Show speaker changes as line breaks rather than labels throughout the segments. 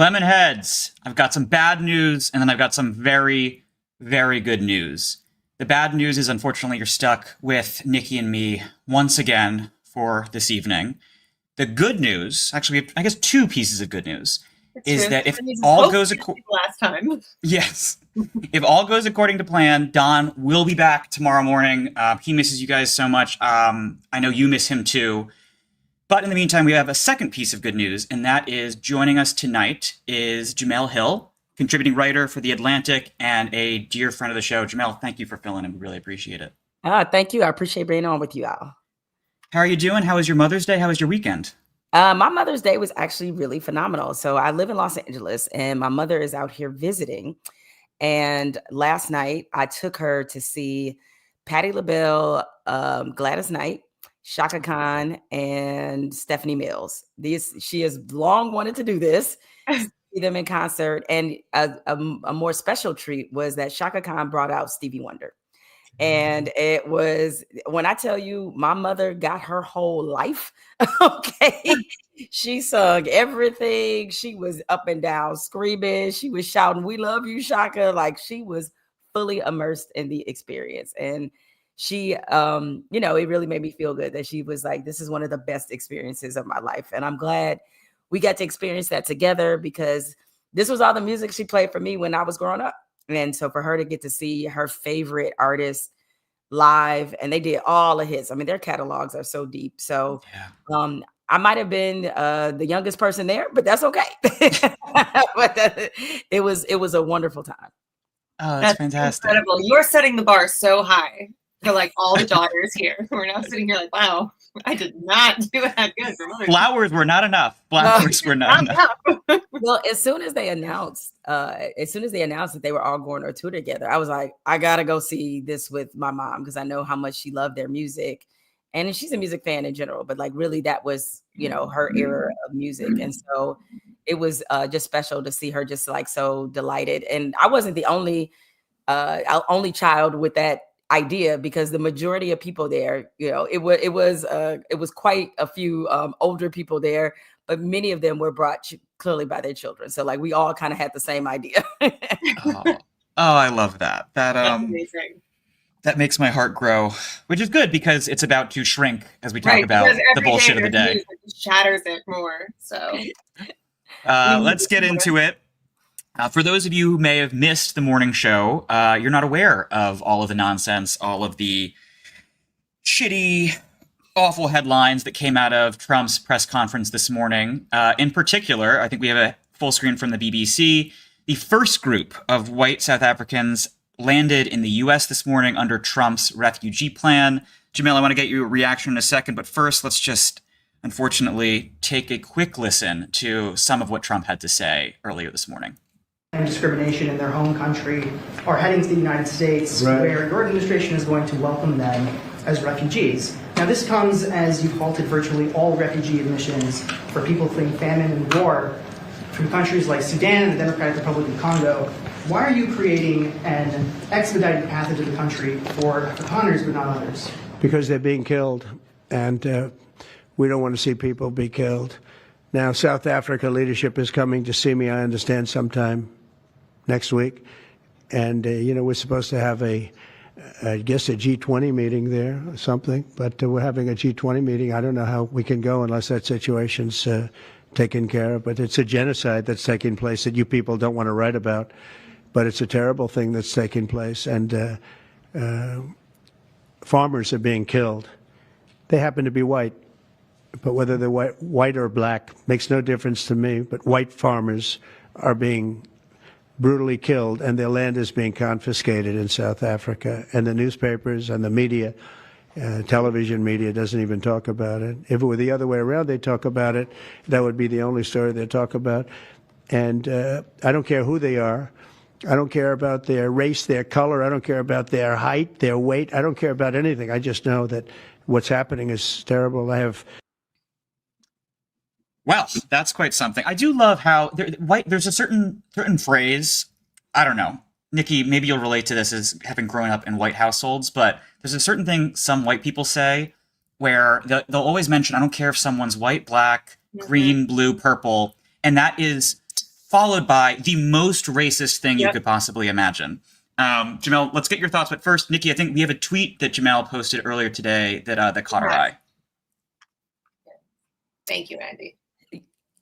Lemonheads, I've got some bad news, and then I've got some very, very good news. The bad news is, unfortunately, you're stuck with Nikki and me once again for this evening. The good news, actually, we have, I guess, two pieces of good news, is that if all goes
last time,
yes, if all goes according to plan, Don will be back tomorrow morning. He misses you guys so much. I know you miss him too. But in the meantime, we have a second piece of good news, and that is joining us tonight is Jemele Hill, contributing writer for The Atlantic and a dear friend of the show. Jemele, thank you for filling in. We really appreciate it.
Thank you. I appreciate being on with you all.
How are you doing? How was your Mother's Day? How was your weekend?
My Mother's Day was actually really phenomenal. So I live in Los Angeles, and my mother is out here visiting. And last night, I took her to see Patti LaBelle, Gladys Knight, Shaka Khan, and Stephanie Mills. She has long wanted to do this, see them in concert. And a more special treat was that Shaka Khan brought out Stevie Wonder. And it was, when I tell you, my mother got her whole life. Okay. She sung everything. She was up and down screaming. She was shouting, "We love you, Shaka." Like, she was fully immersed in the experience. And she, it really made me feel good that she was like, this is one of the best experiences of my life. And I'm glad we got to experience that together, because this was all the music she played for me when I was growing up. And so for her to get to see her favorite artists live, and they did all the hits. I mean, their catalogs are so deep. So I might have been the youngest person there, but that's okay. But it was a wonderful time.
Oh, that's fantastic.
Incredible. You're setting the bar so high for like all the daughters here. We're now sitting here like, wow, I did not do that good for Mother's Day.
Flowers were not enough. Flowers were not enough.
Well, as soon as they announced that they were all going on a tour together, I was like, I gotta go see this with my mom, because I know how much she loved their music. And she's a music fan in general, but like really that was, her era of music. And so it was just special to see her just like so delighted. And I wasn't the only child with that idea, because the majority of people there, it was quite a few older people there, but many of them were brought clearly by their children. So like we all kind of had the same idea.
Oh, I love that. That's
amazing.
That makes my heart grow, which is good because it's about to shrink as we talk about the bullshit of the day.
It shatters it more. So
let's get into it. For those of you who may have missed the morning show, you're not aware of all of the nonsense, all of the shitty, awful headlines that came out of Trump's press conference this morning. In particular, I think we have a full screen from the BBC. The first group of white South Africans landed in the U.S. this morning under Trump's refugee plan. Jemele, I want to get your reaction in a second, but first, let's just, unfortunately, take a quick listen to some of what Trump had to say earlier this morning.
And discrimination in their home country are heading to the United States, right, where your administration is going to welcome them as refugees. Now, this comes as you've halted virtually all refugee admissions for people fleeing famine and war from countries like Sudan and the Democratic Republic of Congo. Why are you creating an expedited path into the country for Afrikaners but not others?
Because they're being killed, and we don't want to see people be killed. Now, South Africa leadership is coming to see me, I understand, sometime next week. And, we're supposed to have I guess a G20 meeting there or something. But we're having a G20 meeting. I don't know how we can go unless that situation's taken care of. But it's a genocide that's taking place that you people don't want to write about. But it's a terrible thing that's taking place. And farmers are being killed. They happen to be white. But whether they're white or black makes no difference to me. But white farmers are being brutally killed, and their land is being confiscated in South Africa. And the newspapers and the media, television media, doesn't even talk about it. If it were the other way around, they'd talk about it. That would be the only story they'd talk about. And I don't care who they are. I don't care about their race, their color. I don't care about their height, their weight. I don't care about anything. I just know that what's happening is terrible.
Well, that's quite something. I do love how there's a certain phrase, I don't know, Nikki, maybe you'll relate to this as having grown up in white households, but there's a certain thing some white people say where they'll always mention, I don't care if someone's white, black, green, blue, purple, and that is followed by the most racist thing you could possibly imagine. Jemele, let's get your thoughts. But first, Nikki, I think we have a tweet that Jemele posted earlier today that caught our eye.
Thank you, Andy.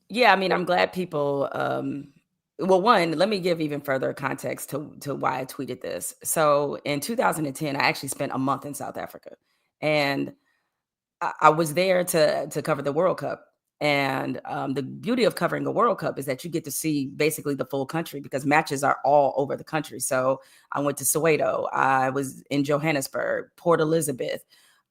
Yeah, I mean, I'm glad people. Well, one, let me give even further context to why I tweeted this. So in 2010, I actually spent a month in South Africa, and I was there to cover the World Cup. And the beauty of covering a World Cup is that you get to see basically the full country because matches are all over the country. So I went to Soweto, I was in Johannesburg, Port Elizabeth,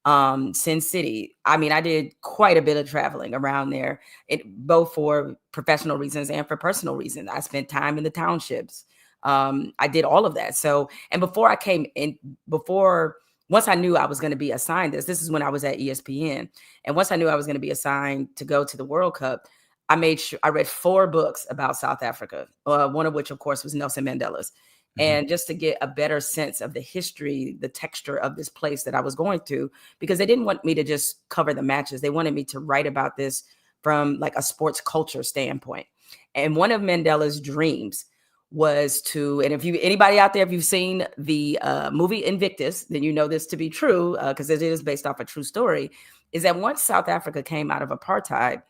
Sin City. I mean, I did quite a bit of traveling around there, both for professional reasons and for personal reasons. I spent time in the townships. I did all of that. So, and before I came in, once I knew I was going to be assigned this is when I was at ESPN. And once I knew I was going to be assigned to go to the World Cup, I made sure I read 4 books about South Africa, one of which, of course, was Nelson Mandela's. And just to get a better sense of the history, the texture of this place that I was going to, because they didn't want me to just cover the matches. They wanted me to write about this from like a sports culture standpoint. And one of Mandela's dreams was to, and if anybody out there, if you've seen the movie Invictus, then you know this to be true, because it is based off a true story, is that once South Africa came out of apartheid,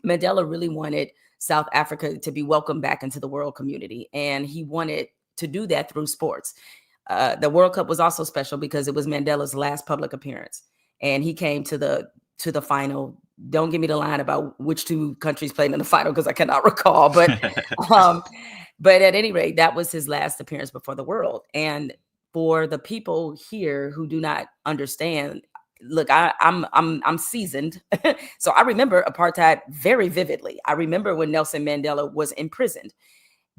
Mandela really wanted South Africa to be welcomed back into the world community. And he wanted to do that through sports. The World Cup was also special because it was Mandela's last public appearance. And he came to the final. Don't give me the line about which 2 countries played in the final because I cannot recall. But at any rate, that was his last appearance before the world. And for the people here who do not understand, look, I'm seasoned. So I remember apartheid very vividly. I remember when Nelson Mandela was imprisoned.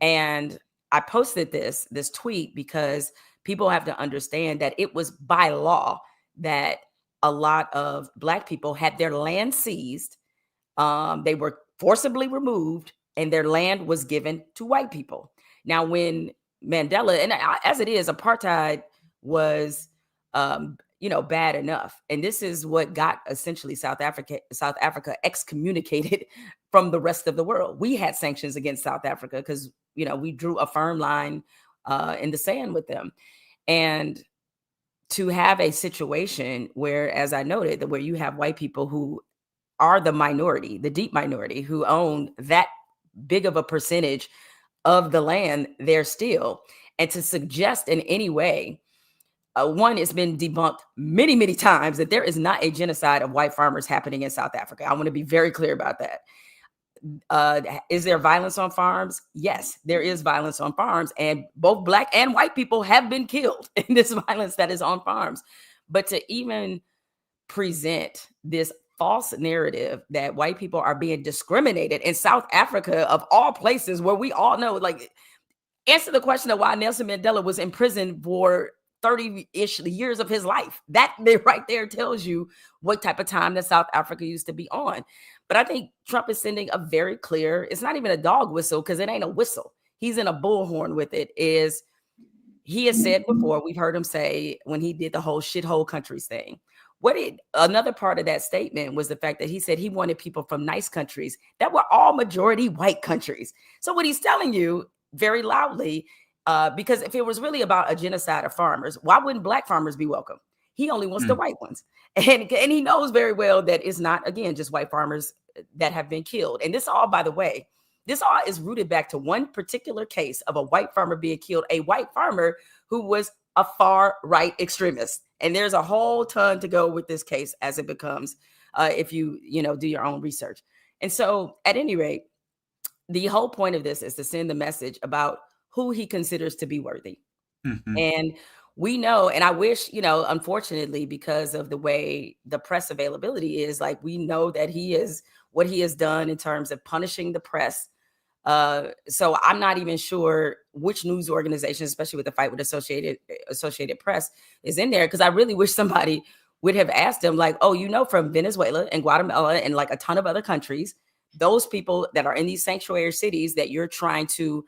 And I posted this tweet because people have to understand that it was by law that a lot of Black people had their land seized. They were forcibly removed and their land was given to white people. Now, when Mandela, and as it is, apartheid was, bad enough. And this is what got essentially South Africa excommunicated from the rest of the world. We had sanctions against South Africa because, we drew a firm line in the sand with them. And to have a situation where, as I noted, where you have white people who are the minority, the deep minority, who own that big of a percentage of the land there still, and to suggest in any way, one, it's been debunked many, many times that there is not a genocide of white farmers happening in South Africa. I want to be very clear about that. Is there violence on farms? Yes, there is violence on farms, and both Black and white people have been killed in this violence that is on farms. But to even present this false narrative that white people are being discriminated in South Africa, of all places, where we all know, like, answer the question of why Nelson Mandela was in prison for 30-ish years of his life. That right there tells you what type of time that South Africa used to be on. But I think Trump is sending a very clear, it's not even a dog whistle because it ain't a whistle. He's in a bullhorn with it. Is he has said before, we've heard him say when he did the whole shithole countries thing. Another part of that statement was the fact that he said he wanted people from nice countries that were all majority white countries. So what he's telling you very loudly, because if it was really about a genocide of farmers, why wouldn't Black farmers be welcome? He only wants the white ones. And he knows very well that it's not, again, just white farmers that have been killed. And this all, by the way, this all is rooted back to one particular case of a white farmer being killed, a white farmer who was a far right extremist. And there's a whole ton to go with this case as it becomes, if you do your own research. And so at any rate, the whole point of this is to send the message about who he considers to be worthy. And we know, and I wish, unfortunately, because of the way the press availability is, like, we know that what he has done in terms of punishing the press. So I'm not even sure which news organization, especially with the fight with Associated Press, is in there. Because I really wish somebody would have asked him, like, oh, from Venezuela and Guatemala and like a ton of other countries, those people that are in these sanctuary cities that you're trying to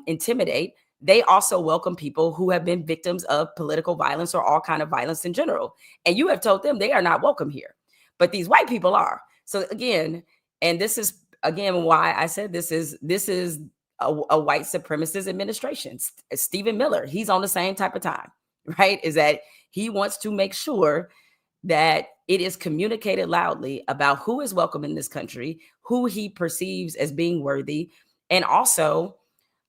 intimidate, they also welcome people who have been victims of political violence or all kind of violence in general. And you have told them they are not welcome here, but these white people are. So again, and this is again why I said this is a white supremacist administration. Stephen Miller, he's on the same type of time, right? Is that he wants to make sure that it is communicated loudly about who is welcome in this country, who he perceives as being worthy. And also,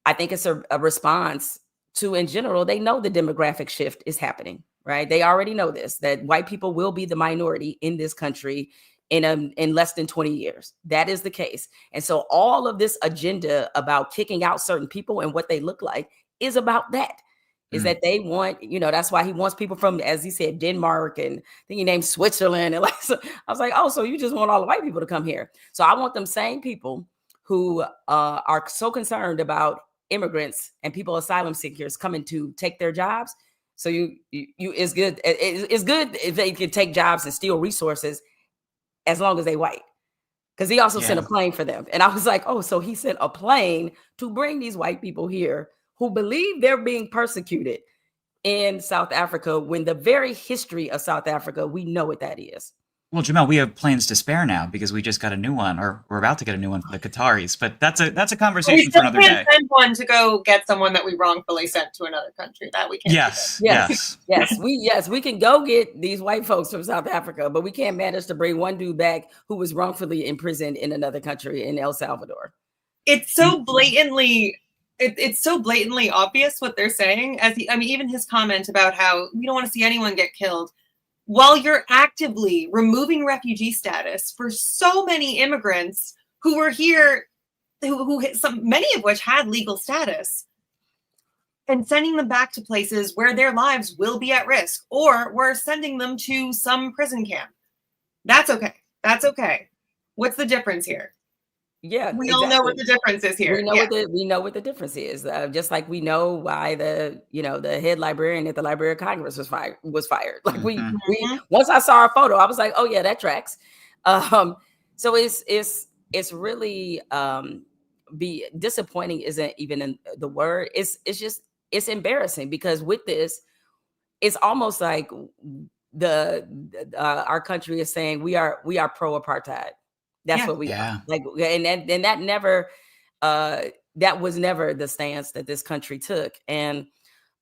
I think it's a response to, in general, they know the demographic shift is happening, right? They already know this, that white people will be the minority in this country in less than 20 years. That is the case. And so all of this agenda about kicking out certain people and what they look like is about that. Is that they want, that's why he wants people from, as he said, Denmark, and I think he named Switzerland. And like, so I was like, oh, so you just want all the white people to come here. So I want them same people who are so concerned about immigrants and people, asylum seekers coming to take their jobs. So it's good if they can take jobs and steal resources as long as they white. Because he also sent a plane for them. And I was like, oh, so he sent a plane to bring these white people here who believe they're being persecuted in South Africa, when the very history of South Africa, we know what that is.
Well, Jemele, we have planes to spare now because we just got a new one, or we're about to get a new one for the Qataris. But that's a conversation for another day.
We send one to go get someone that we wrongfully sent to another country. That we can't.
Yes. We can go get these white folks from South Africa, but we can't manage to bring one dude back who was wrongfully imprisoned in another country, in El Salvador.
It's so blatantly. It's so blatantly obvious what they're saying. Even his comment about how we don't want to see anyone get killed, while you're actively removing refugee status for so many immigrants who were here, many of which had legal status, and sending them back to places where their lives will be at risk, or we're sending them to some prison camp. That's okay. That's okay. What's the difference here?
Yeah,
we all know what the difference is here.
We know what the difference is. Just like we know why the head librarian at the Library of Congress was fired. Like we once I saw our photo, I was like, oh yeah, that tracks. So it's really be disappointing isn't even in the word. It's embarrassing, because with this, it's almost like our country is saying we are pro-apartheid. That's what we are. Like, and that never, that was never the stance that this country took. And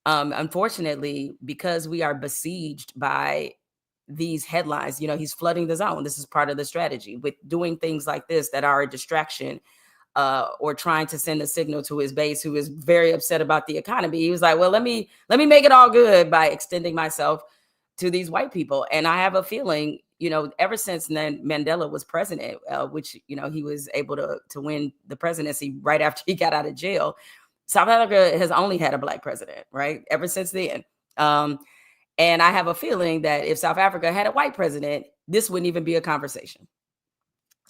unfortunately, because we are besieged by these headlines, he's flooding the zone. This is part of the strategy with doing things like this that are a distraction, or trying to send a signal to his base, who is very upset about the economy. He was like, well, let me make it all good by extending myself to these white people. And I have a feeling, ever since Mandela was president, which, he was able to win the presidency right after he got out of jail, South Africa has only had a black president, right? Ever since then. And I have a feeling that if South Africa had a white president, this wouldn't even be a conversation.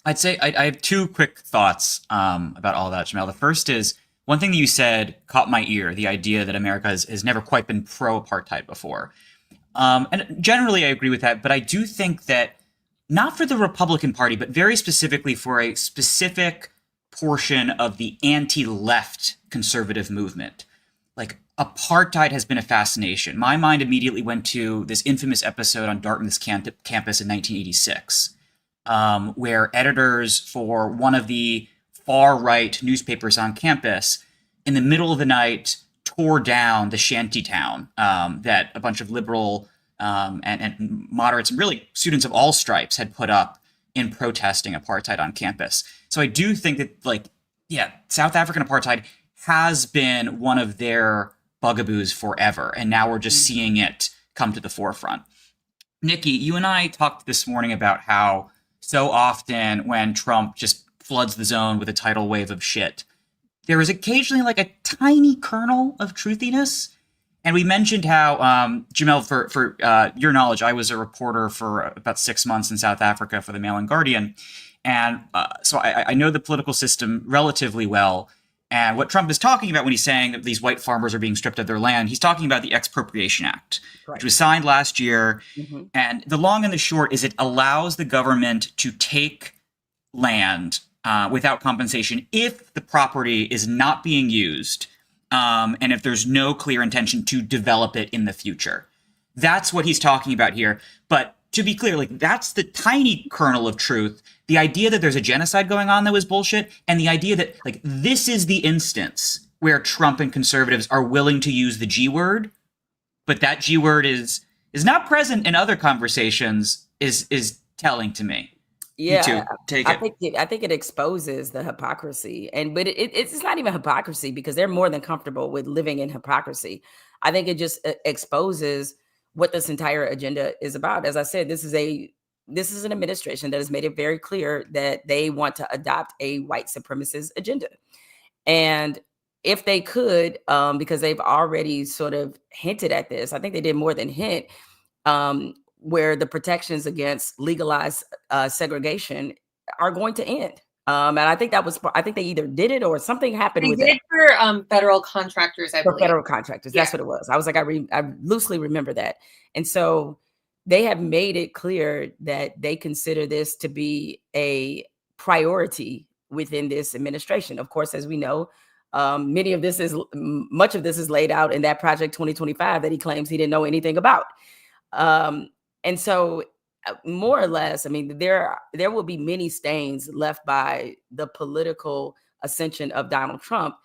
I'd say I have two quick thoughts about all that, Jemele. The first is, one thing that you said caught my ear, the idea that America has never quite been pro-apartheid before. And generally, I agree with that. But I do think that, not for the Republican Party, but very specifically for a specific portion of the anti-left conservative movement, like, apartheid has been a fascination. My mind immediately went to this infamous episode on Dartmouth's campus in 1986, where editors for one of the far-right newspapers on campus, in the middle of the night, tore down the shanty town that a bunch of liberal and moderates, and really students of all stripes, had put up in protesting apartheid on campus. So I do think that, South African apartheid has been one of their bugaboos forever, and now we're just seeing it come to the forefront. Nikki, you and I talked this morning about how so often when Trump just floods the zone with a tidal wave of shit, there is occasionally like a tiny kernel of truthiness. And we mentioned how, Jemele, for your knowledge, I was a reporter for about 6 months in South Africa for the Mail and Guardian. And so I know the political system relatively well. And what Trump is talking about when he's saying that these white farmers are being stripped of their land, he's talking about the Expropriation Act, which was signed last year. Mm-hmm. And the long and the short is it allows the government to take land without compensation if the property is not being used, and if there's no clear intention to develop it in the future. That's what he's talking about here. But to be clear, like, that's the tiny kernel of truth. The idea that there's a genocide going on that was bullshit, and the idea that, like, this is the instance where Trump and conservatives are willing to use the G word, but that G word is not present in other conversations is telling to me.
Yeah,
You too. Take it.
I think it exposes the hypocrisy, but it's not even hypocrisy because they're more than comfortable with living in hypocrisy. I think it just exposes what this entire agenda is about. As I said, this is an administration that has made it very clear that they want to adopt a white supremacist agenda, and if they could, because they've already sort of hinted at this, I think they did more than hint. Where the protections against legalized segregation are going to end. And I think they either did it or something happened
They
with
did
it.
for federal contractors, I
For
believe.
federal contractors. That's what it was. I was like, I loosely remember that. And so they have made it clear that they consider this to be a priority within this administration. Of course, as we know, much of this is laid out in that Project 2025 that he claims he didn't know anything about. And so more or less, I mean, there will be many stains left by the political ascension of Donald Trump.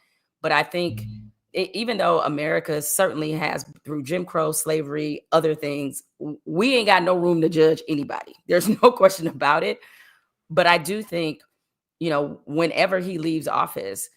But I think even though America certainly has, through Jim Crow, slavery, other things, we ain't got no room to judge anybody. There's no question about it. But I do think, whenever he leaves office,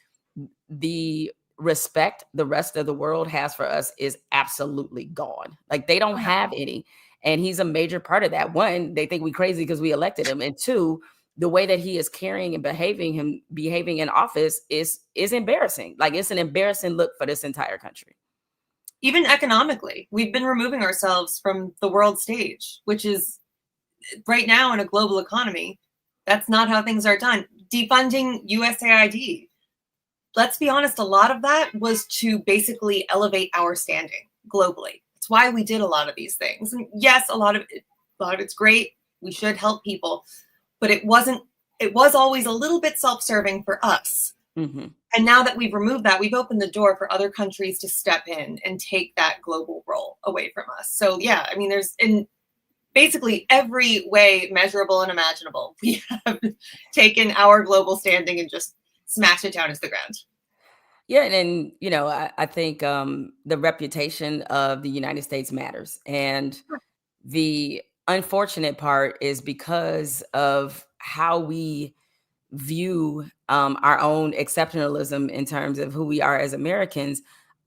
the respect the rest of the world has for us is absolutely gone. Like, they don't have any. And he's a major part of that. One, they think we crazy because we elected him. And two, the way that he is carrying and behaving in office is embarrassing. Like, it's an embarrassing look for this entire country.
Even economically, we've been removing ourselves from the world stage, which is right now in a global economy. That's not how things are done. Defunding USAID. Let's be honest, a lot of that was to basically elevate our standing globally. It's why we did a lot of these things. And yes, a lot of it's great. We should help people, but it was always a little bit self-serving for us.
Mm-hmm.
And now that we've removed that, we've opened the door for other countries to step in and take that global role away from us. So yeah, I mean, there's in basically every way measurable and imaginable, we have taken our global standing and just smashed it down into the ground.
Yeah, and I think the reputation of the United States matters. And the unfortunate part is because of how we view our own exceptionalism in terms of who we are as Americans,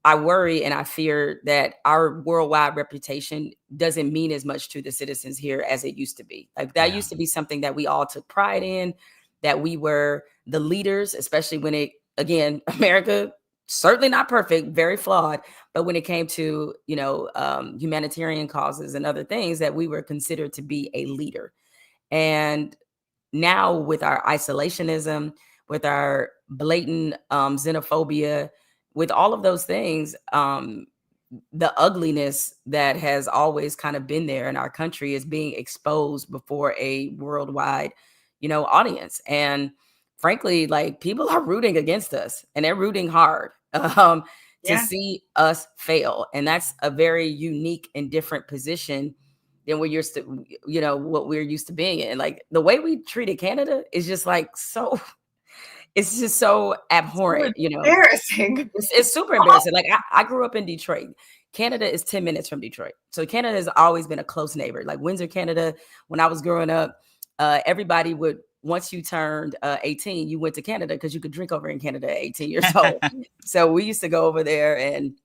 I worry and I fear that our worldwide reputation doesn't mean as much to the citizens here as it used to be. Like, that used to be something that we all took pride in, that we were the leaders, especially when again, America, certainly not perfect, very flawed, but when it came to, humanitarian causes and other things, that we were considered to be a leader. And now with our isolationism, with our blatant xenophobia, with all of those things, the ugliness that has always kind of been there in our country is being exposed before a worldwide, audience. And frankly, like, people are rooting against us, and they're rooting hard to see us fail. And that's a very unique and different position than what what we're used to being in. Like, the way we treated Canada is just like it's just so abhorrent.
Embarrassing.
It's super embarrassing. Like, I grew up in Detroit. Canada is 10 minutes from Detroit. So Canada has always been a close neighbor. Like, Windsor, Canada, when I was growing up, everybody would, once you turned 18, you went to Canada because you could drink over in Canada at 18 years old. So we used to go over there and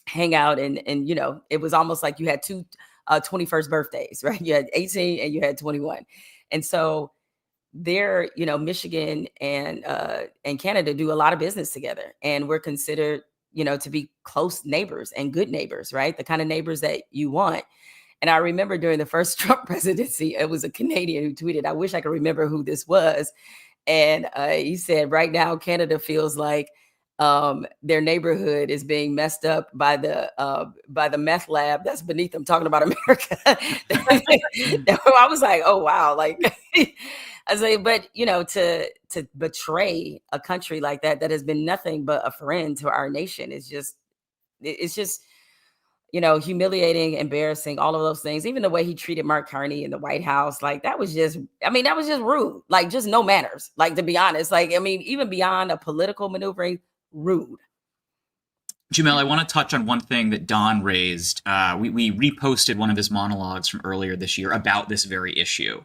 hang out. And it was almost like you had two 21st birthdays, right? You had 18 and you had 21. And so there, Michigan and Canada do a lot of business together. And we're considered, to be close neighbors and good neighbors, right? The kind of neighbors that you want. And I remember during the first Trump presidency, it was a Canadian who tweeted, I wish I could remember who this was. And he said, right now, Canada feels like their neighborhood is being messed up by the meth lab that's beneath them, talking about America. I was like, oh, wow. Like, I say, but, to betray a country like that has been nothing but a friend to our nation it's just humiliating, embarrassing, all of those things. Even the way he treated Mark Carney in the White House, like that was just rude. Like just no manners. Like, to be honest, like, I mean, even beyond a political maneuvering, rude.
Jemele, I want to touch on one thing that Don raised. We reposted one of his monologues from earlier this year about this very issue.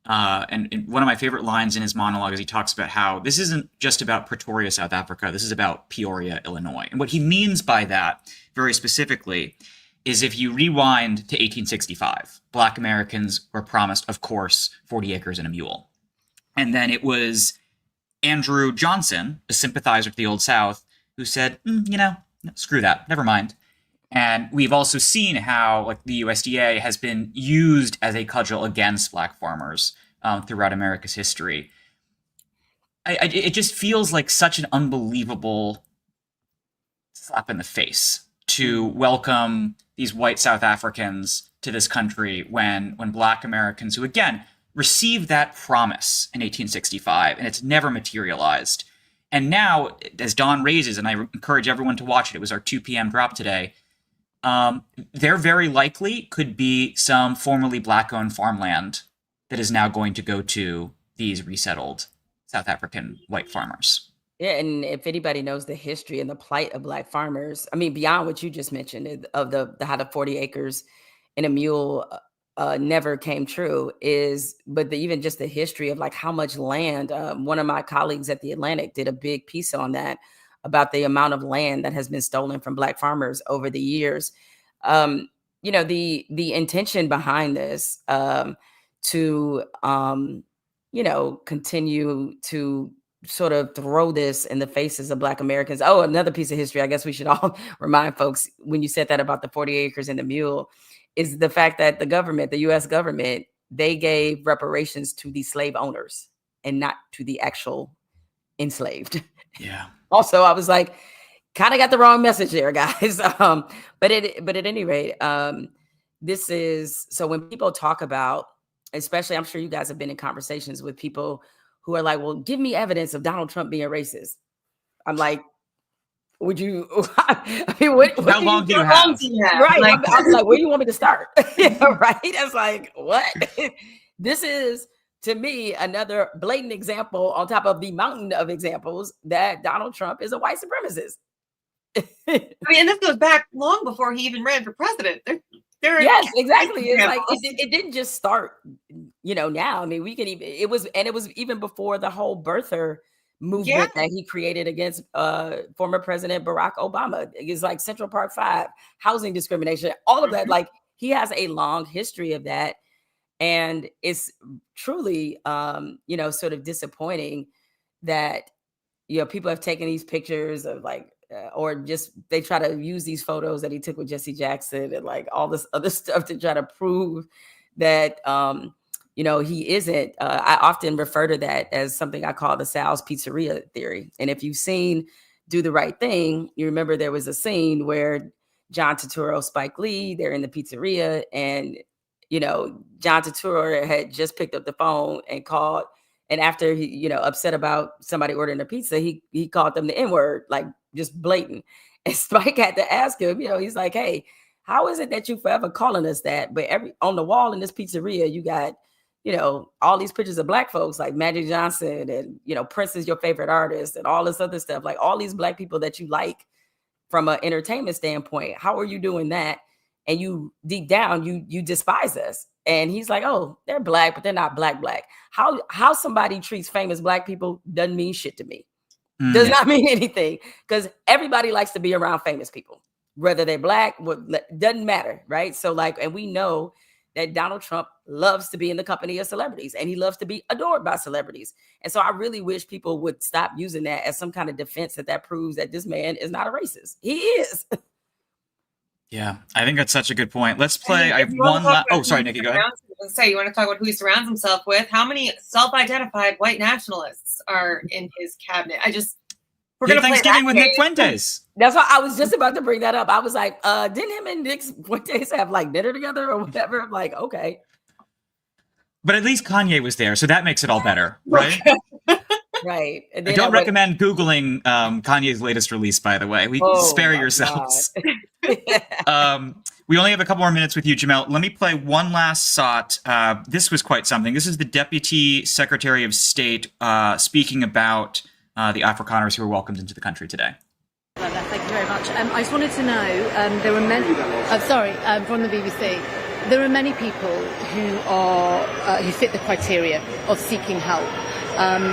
And one of my favorite lines in his monologue is he talks about how this isn't just about Pretoria, South Africa. This is about Peoria, Illinois. And what he means by that, very specifically, is if you rewind to 1865, Black Americans were promised, of course, 40 acres and a mule. And then it was Andrew Johnson, a sympathizer to the Old South, who said, screw that, never mind. And we've also seen how, like, the USDA has been used as a cudgel against Black farmers throughout America's history. It just feels like such an unbelievable slap in the face to welcome these white South Africans to this country when Black Americans, who again received that promise in 1865, and it's never materialized. And now, as Don raises, and I encourage everyone to watch it, it was our 2 p.m. drop today, there very likely could be some formerly Black-owned farmland that is now going to go to these resettled South African white farmers.
Yeah, and if anybody knows the history and the plight of Black farmers, I mean, beyond what you just mentioned of the how the 40 acres and a mule never came true, even just the history of like how much land. One of my colleagues at the Atlantic did a big piece on that, about the amount of land that has been stolen from Black farmers over the years. The intention behind this to continue to sort of throw this in the faces of Black Americans. Oh, another piece of history, I guess we should all remind folks, when you said that about the 40 acres and the mule, is the fact that the U.S. government, they gave reparations to the slave owners and not to the actual enslaved.
Yeah.
Also, I was like, kind of got the wrong message there, guys. But at any rate, this is, so when people talk about, especially, I'm sure you guys have been in conversations with people who are like, well, give me evidence of Donald Trump being racist. I'm like, would you, I mean, what
How long do you have?
Right. Like, I was like, where do you want me to start? Right. It's like, what? This is, to me, another blatant example on top of the mountain of examples that Donald Trump is a white supremacist.
I mean, and this goes back long before he even ran for president.
Yes, exactly. It's like it didn't just start, now. I mean, it was even before the whole birther movement that he created against former President Barack Obama. It's like Central Park 5, housing discrimination, all of that. Like, he has a long history of that. And it's truly, sort of disappointing that, people have taken these pictures of like, or just they try to use these photos that he took with Jesse Jackson and like all this other stuff to try to prove that, he isn't. I often refer to that as something I call the Sal's Pizzeria theory. And if you've seen Do the Right Thing, you remember there was a scene where John Turturro, Spike Lee, they're in the pizzeria, and John Turturro had just picked up the phone and called. And after he, upset about somebody ordering a pizza, he called them the N-word, like just blatant. And Spike had to ask him, he's like, hey, how is it that you forever calling us that? But on the wall in this pizzeria, you got, all these pictures of Black folks like Magic Johnson and, Prince is your favorite artist and all this other stuff, like all these Black people that you like from an entertainment standpoint. How are you doing that? And you deep down, you despise us. And he's like, oh, they're Black, but they're not Black. How somebody treats famous Black people doesn't mean shit to me. Does not mean anything, because everybody likes to be around famous people, whether they're Black, doesn't matter, right? So and we know that Donald Trump loves to be in the company of celebrities, and he loves to be adored by celebrities. And so I really wish people would stop using that as some kind of defense that proves that this man is not a racist. He is.
Yeah, I think that's such a good point. Let's play. I have one last. Oh, sorry, Nikki, go ahead.
You want to talk about who he surrounds himself with? How many self-identified white nationalists are in his cabinet? We're going to
Thanksgiving with Nick Fuentes.
That's why I was just about to bring that up. I was like, didn't him and Nick Fuentes have like dinner together or whatever? I'm like, okay.
But at least Kanye was there, so that makes it all better, right?
Right. And
I don't recommend Googling Kanye's latest release, by the way. Spare yourselves. We only have a couple more minutes with you, Jemele. Let me play one last SOT. This was quite something. This is the Deputy Secretary of State speaking about the Afrikaners who were welcomed into the country today.
Thank you very much. I just wanted to know, there were many, from the BBC. There are many people who fit the criteria of seeking help,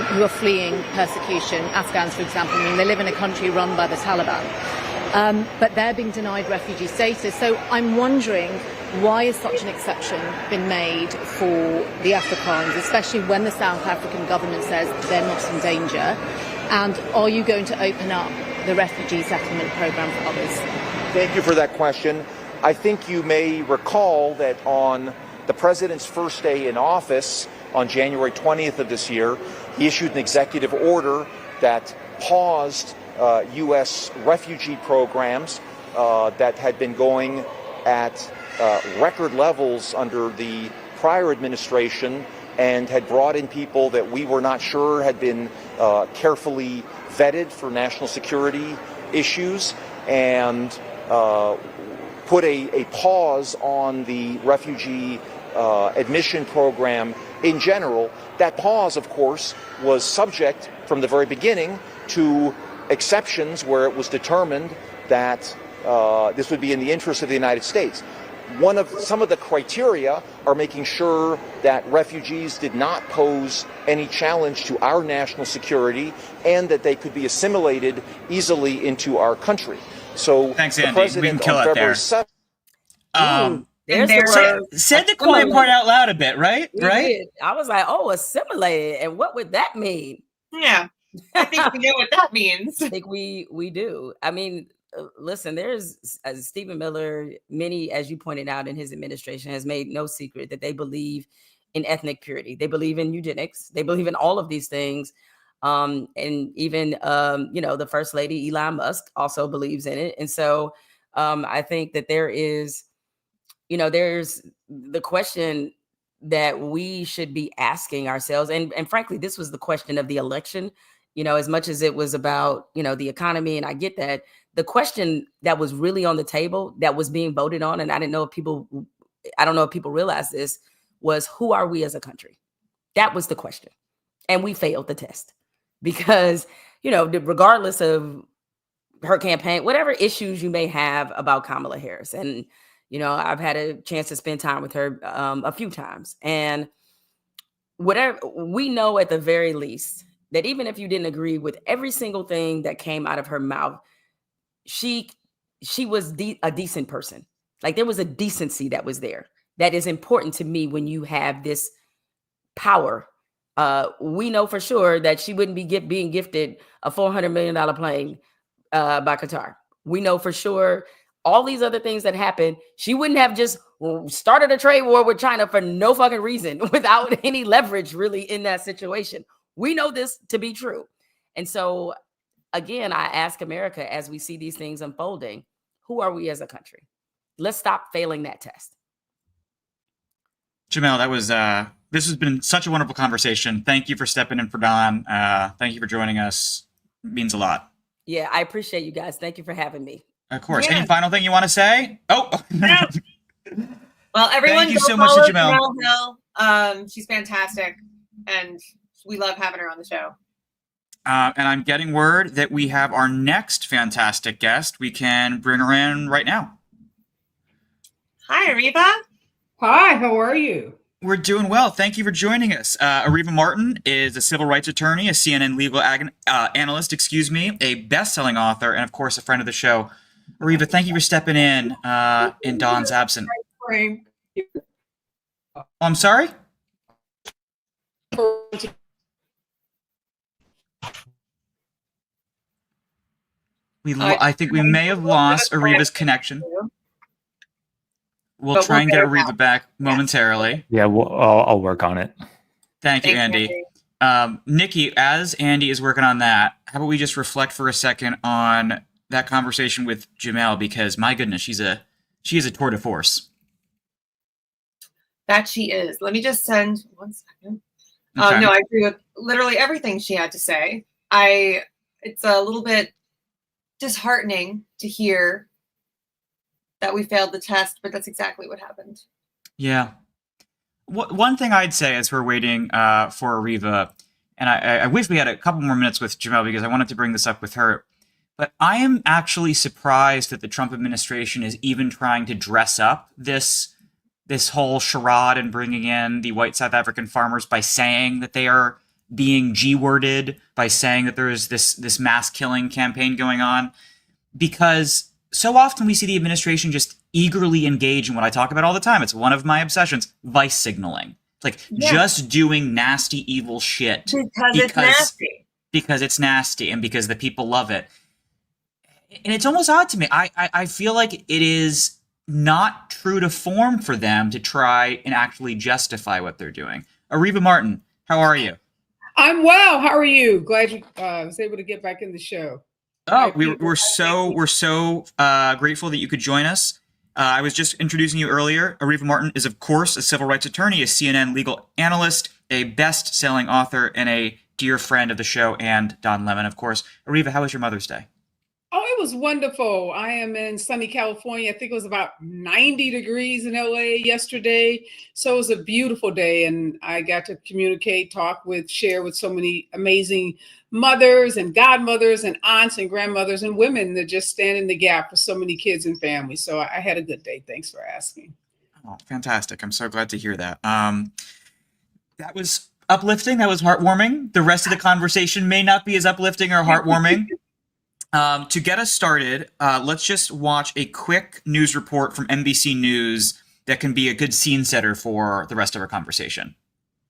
who are fleeing persecution. Afghans, for example, I mean, they live in a country run by the Taliban. But they're being denied refugee status. So I'm wondering, why has such an exception been made for the Afrikaners, especially when the South African government says they're not in danger? And are you going to open up the refugee settlement program for others?
Thank you for that question. I think you may recall that on the president's first day in office, on January 20th of this year, he issued an executive order that paused U.S. refugee programs that had been going at record levels under the prior administration and had brought in people that we were not sure had been carefully vetted for national security issues, and put a pause on the refugee admission program in general. That pause, of course, was subject from the very beginning to exceptions where it was determined that this would be in the interest of the United States. Some of the criteria are making sure that refugees did not pose any challenge to our national security and that they could be assimilated easily into our country. So
thanks,
the
Andy.
president
We can kill
on
it there.
February 7th,
There's the word.
Said the quiet part out loud a bit, right?
We
Right?
did. I was like, oh, assimilated. And what would that mean?
Yeah, I think we know what that means.
I think we do. I mean, listen, there's Stephen Miller, many, as you pointed out, in his administration has made no secret that they believe in ethnic purity. They believe in eugenics. They believe in all of these things. And even, the First Lady, Elon Musk, also believes in it. And so I think that there is, there's the question that we should be asking ourselves. And frankly, this was the question of the election, as much as it was about, the economy. And I get that. The question that was really on the table that was being voted on, and I don't know if people realize this, was who are we as a country? That was the question. And we failed the test because, regardless of her campaign, whatever issues you may have about Kamala Harris, and, I've had a chance to spend time with her a few times, and whatever we know at the very least, that even if you didn't agree with every single thing that came out of her mouth, she was a decent person. Like, there was a decency that was there. That is important to me when you have this power. We know for sure that she wouldn't be being gifted a $400 million plane by Qatar. We know for sure all these other things that happened, she wouldn't have just started a trade war with China for no fucking reason without any leverage really in that situation. We know this to be true. And so, again, I ask America, as we see these things unfolding, who are we as a country? Let's stop failing that test.
Jemele, that was this has been such a wonderful conversation. Thank you for stepping in for Don. Thank you for joining us. It means a lot.
Yeah, I appreciate you guys. Thank you for having me.
Of course.
Yeah.
Any final thing you want to say? Oh,
Yeah. Well, everyone,
Thank you
go
so much,
follow
Jemele.
Jemele Hill. She's fantastic, and we love having her on the show.
And I'm getting word that we have our next fantastic guest. We can bring her in right now.
Hi, Areva.
Hi, how are you?
We're doing well. Thank you for joining us. Areva Martin is a civil rights attorney, a CNN legal analyst, a best-selling author, and of course, a friend of the show. Areva, thank you for stepping in Don's absence. Oh, I'm sorry? I think we may have lost Areva's connection. We'll try and get Areva back momentarily.
Yeah, I'll work on it.
Thank you, Andy. Nikki, as Andy is working on that, how about we just reflect for a second on that conversation with Jemele, because my goodness, she is a tour de force.
That she is. Let me just send 1 second.
Okay.
No, I agree with literally everything she had to say. It's a little bit disheartening to hear that we failed the test, but that's exactly what happened.
Yeah. One thing I'd say as we're waiting for Areva, and I wish we had a couple more minutes with Jemele because I wanted to bring this up with her, but I am actually surprised that the Trump administration is even trying to dress up this whole charade and bringing in the white South African farmers by saying that they are being G-worded, by saying that there is this mass killing campaign going on, because so often we see the administration just eagerly engage in what I talk about all the time. It's one of my obsessions, vice signaling. Like just doing nasty, evil shit.
Because it's nasty.
Because it's nasty and because the people love it. And it's almost odd to me. I feel like it is not true to form for them to try and actually justify what they're doing. Areva Martin, how are you?
I'm well. How are you? Glad you was able to get back in the show.
Oh, we're so grateful that you could join us. I was just introducing you earlier. Areva Martin is, of course, a civil rights attorney, a CNN legal analyst, a best-selling author, and a dear friend of the show, and Don Lemon, of course. Areva, how was your Mother's Day?
Oh, it was wonderful. I am in sunny California. I think it was about 90 degrees in LA yesterday. So it was a beautiful day. And I got to communicate, share with so many amazing mothers and godmothers and aunts and grandmothers and women that just stand in the gap for so many kids and families. So I had a good day. Thanks for asking.
Oh, fantastic. I'm so glad to hear that. That was uplifting. That was heartwarming. The rest of the conversation may not be as uplifting or heartwarming. To get us started, let's just watch a quick news report from NBC News that can be a good scene setter for the rest of our conversation.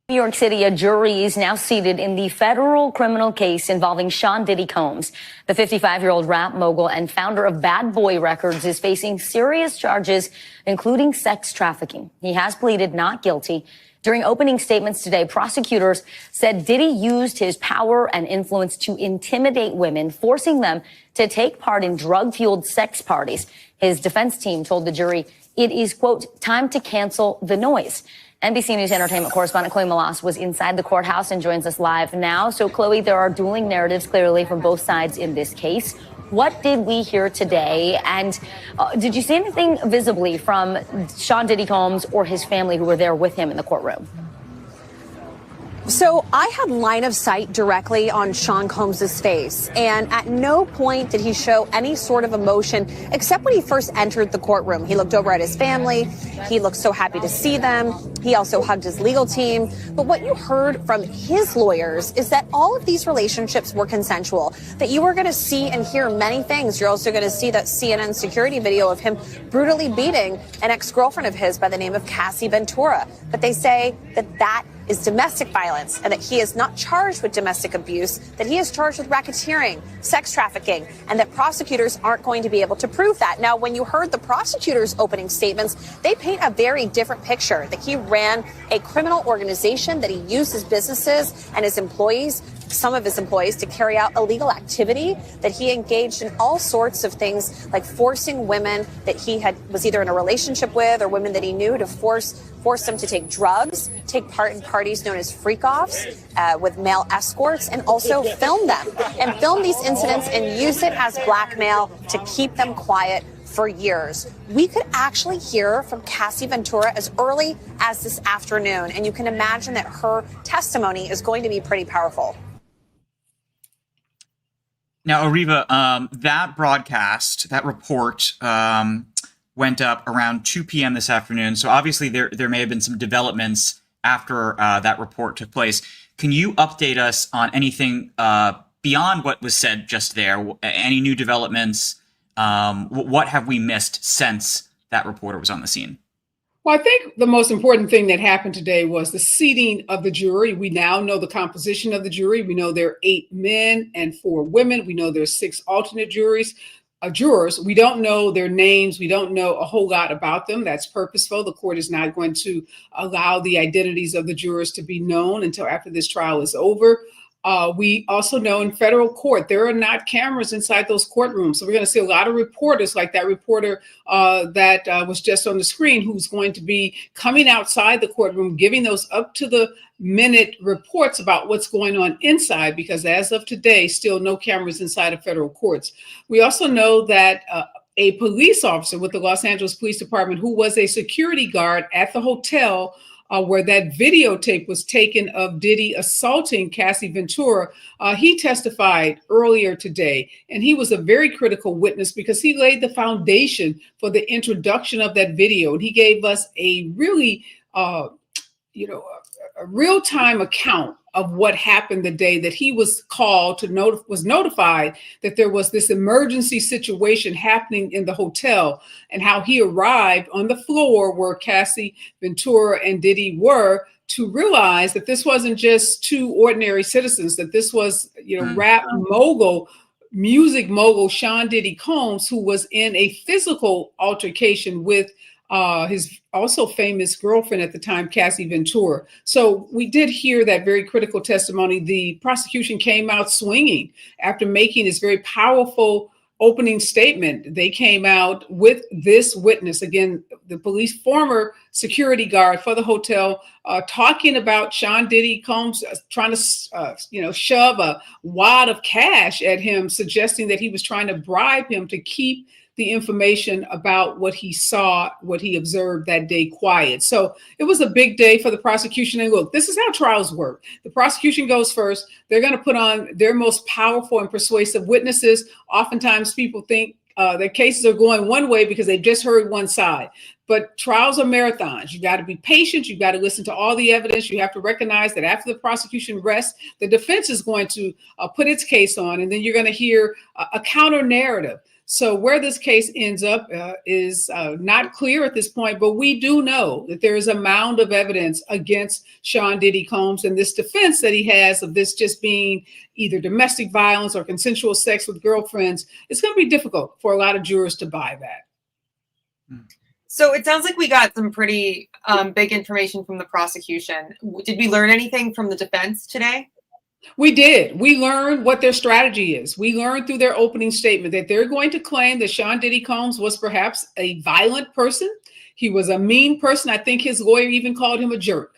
New York City, a jury is now seated in the federal criminal case involving Sean Diddy Combs. The 55-year-old rap mogul and founder of Bad Boy Records is facing serious charges, including sex trafficking. He has pleaded not guilty. During opening statements today, prosecutors said Diddy used his power and influence to intimidate women, forcing them to take part in drug-fueled sex parties. His defense team told the jury it is, quote, time to cancel the noise. NBC News entertainment correspondent Chloe Malas was inside the courthouse and joins us live now. So, Chloe, there are dueling narratives clearly from both sides in this case. What did we hear today? And did you see anything visibly from Sean Diddy Combs or his family who were there with him in the courtroom?
So I had line of sight directly on Sean Combs' face, and at no point did he show any sort of emotion except when he first entered the courtroom. He looked over at his family. He looked so happy to see them. He also hugged his legal team. But what you heard from his lawyers is that all of these relationships were consensual, that you were going to see and hear many things. You're also going to see that CNN security video of him brutally beating an ex-girlfriend of his by the name of Cassie Ventura. But they say that is domestic violence and that he is not charged with domestic abuse, that he is charged with racketeering, sex trafficking, and that prosecutors aren't going to be able to prove that. Now, when you heard the prosecutors' opening statements, they paint a very different picture, that he ran a criminal organization, that he used his businesses and his employees, some of his employees, to carry out illegal activity, that he engaged in all sorts of things like forcing women that he was either in a relationship with or women that he knew to force them to take drugs, take part in parties known as freak-offs with male escorts, and also film them and film these incidents and use it as blackmail to keep them quiet for years. We could actually hear from Cassie Ventura as early as this afternoon, and you can imagine that her testimony is going to be pretty powerful.
Now, Areva, that broadcast, that report went up around 2 p.m. this afternoon. So obviously there may have been some developments after that report took place. Can you update us on anything beyond what was said just there? Any new developments? What have we missed since that reporter was on the scene?
Well, I think the most important thing that happened today was the seating of the jury. We now know the composition of the jury. We know there are 8 men and 4 women. We know there's 6 alternate jurors. We don't know their names. We don't know a whole lot about them. That's purposeful. The court is not going to allow the identities of the jurors to be known until after this trial is over. We also know in federal court, there are not cameras inside those courtrooms. So we're going to see a lot of reporters like that reporter that was just on the screen, who's going to be coming outside the courtroom, giving those up to the minute reports about what's going on inside, because as of today, still no cameras inside of federal courts. We also know that a police officer with the Los Angeles Police Department who was a security guard at the hotel where that videotape was taken of Diddy assaulting Cassie Ventura. He testified earlier today, and he was a very critical witness because he laid the foundation for the introduction of that video. And he gave us a really, a real-time account of what happened the day that he was called to was notified that there was this emergency situation happening in the hotel, and how he arrived on the floor where Cassie Ventura and Diddy were to realize that this wasn't just two ordinary citizens, that this was, rap mogul, music mogul Sean Diddy Combs, who was in a physical altercation with his also famous girlfriend at the time, Cassie Ventura. So we did hear that very critical testimony. The prosecution came out swinging after making this very powerful opening statement. They came out with this witness, again, the police former security guard for the hotel, talking about Sean Diddy Combs trying to shove a wad of cash at him, suggesting that he was trying to bribe him to keep the information about what he saw, what he observed that day quiet. So it was a big day for the prosecution. And look, this is how trials work. The prosecution goes first. They're going to put on their most powerful and persuasive witnesses. Oftentimes people think their cases are going one way because they've just heard one side. But trials are marathons. You got to be patient. You got to listen to all the evidence. You have to recognize that after the prosecution rests, the defense is going to put its case on, and then you're going to hear a counter narrative. So where this case ends up is not clear at this point, but we do know that there is a mound of evidence against Sean Diddy Combs, and this defense that he has of this just being either domestic violence or consensual sex with girlfriends. It's going to be difficult for a lot of jurors to buy that.
So it sounds like we got some pretty big information from the prosecution. Did we learn anything from the defense today?
We did. We learned what their strategy is. We learned through their opening statement that they're going to claim that Sean Diddy Combs was perhaps a violent person. He was a mean person. I think his lawyer even called him a jerk.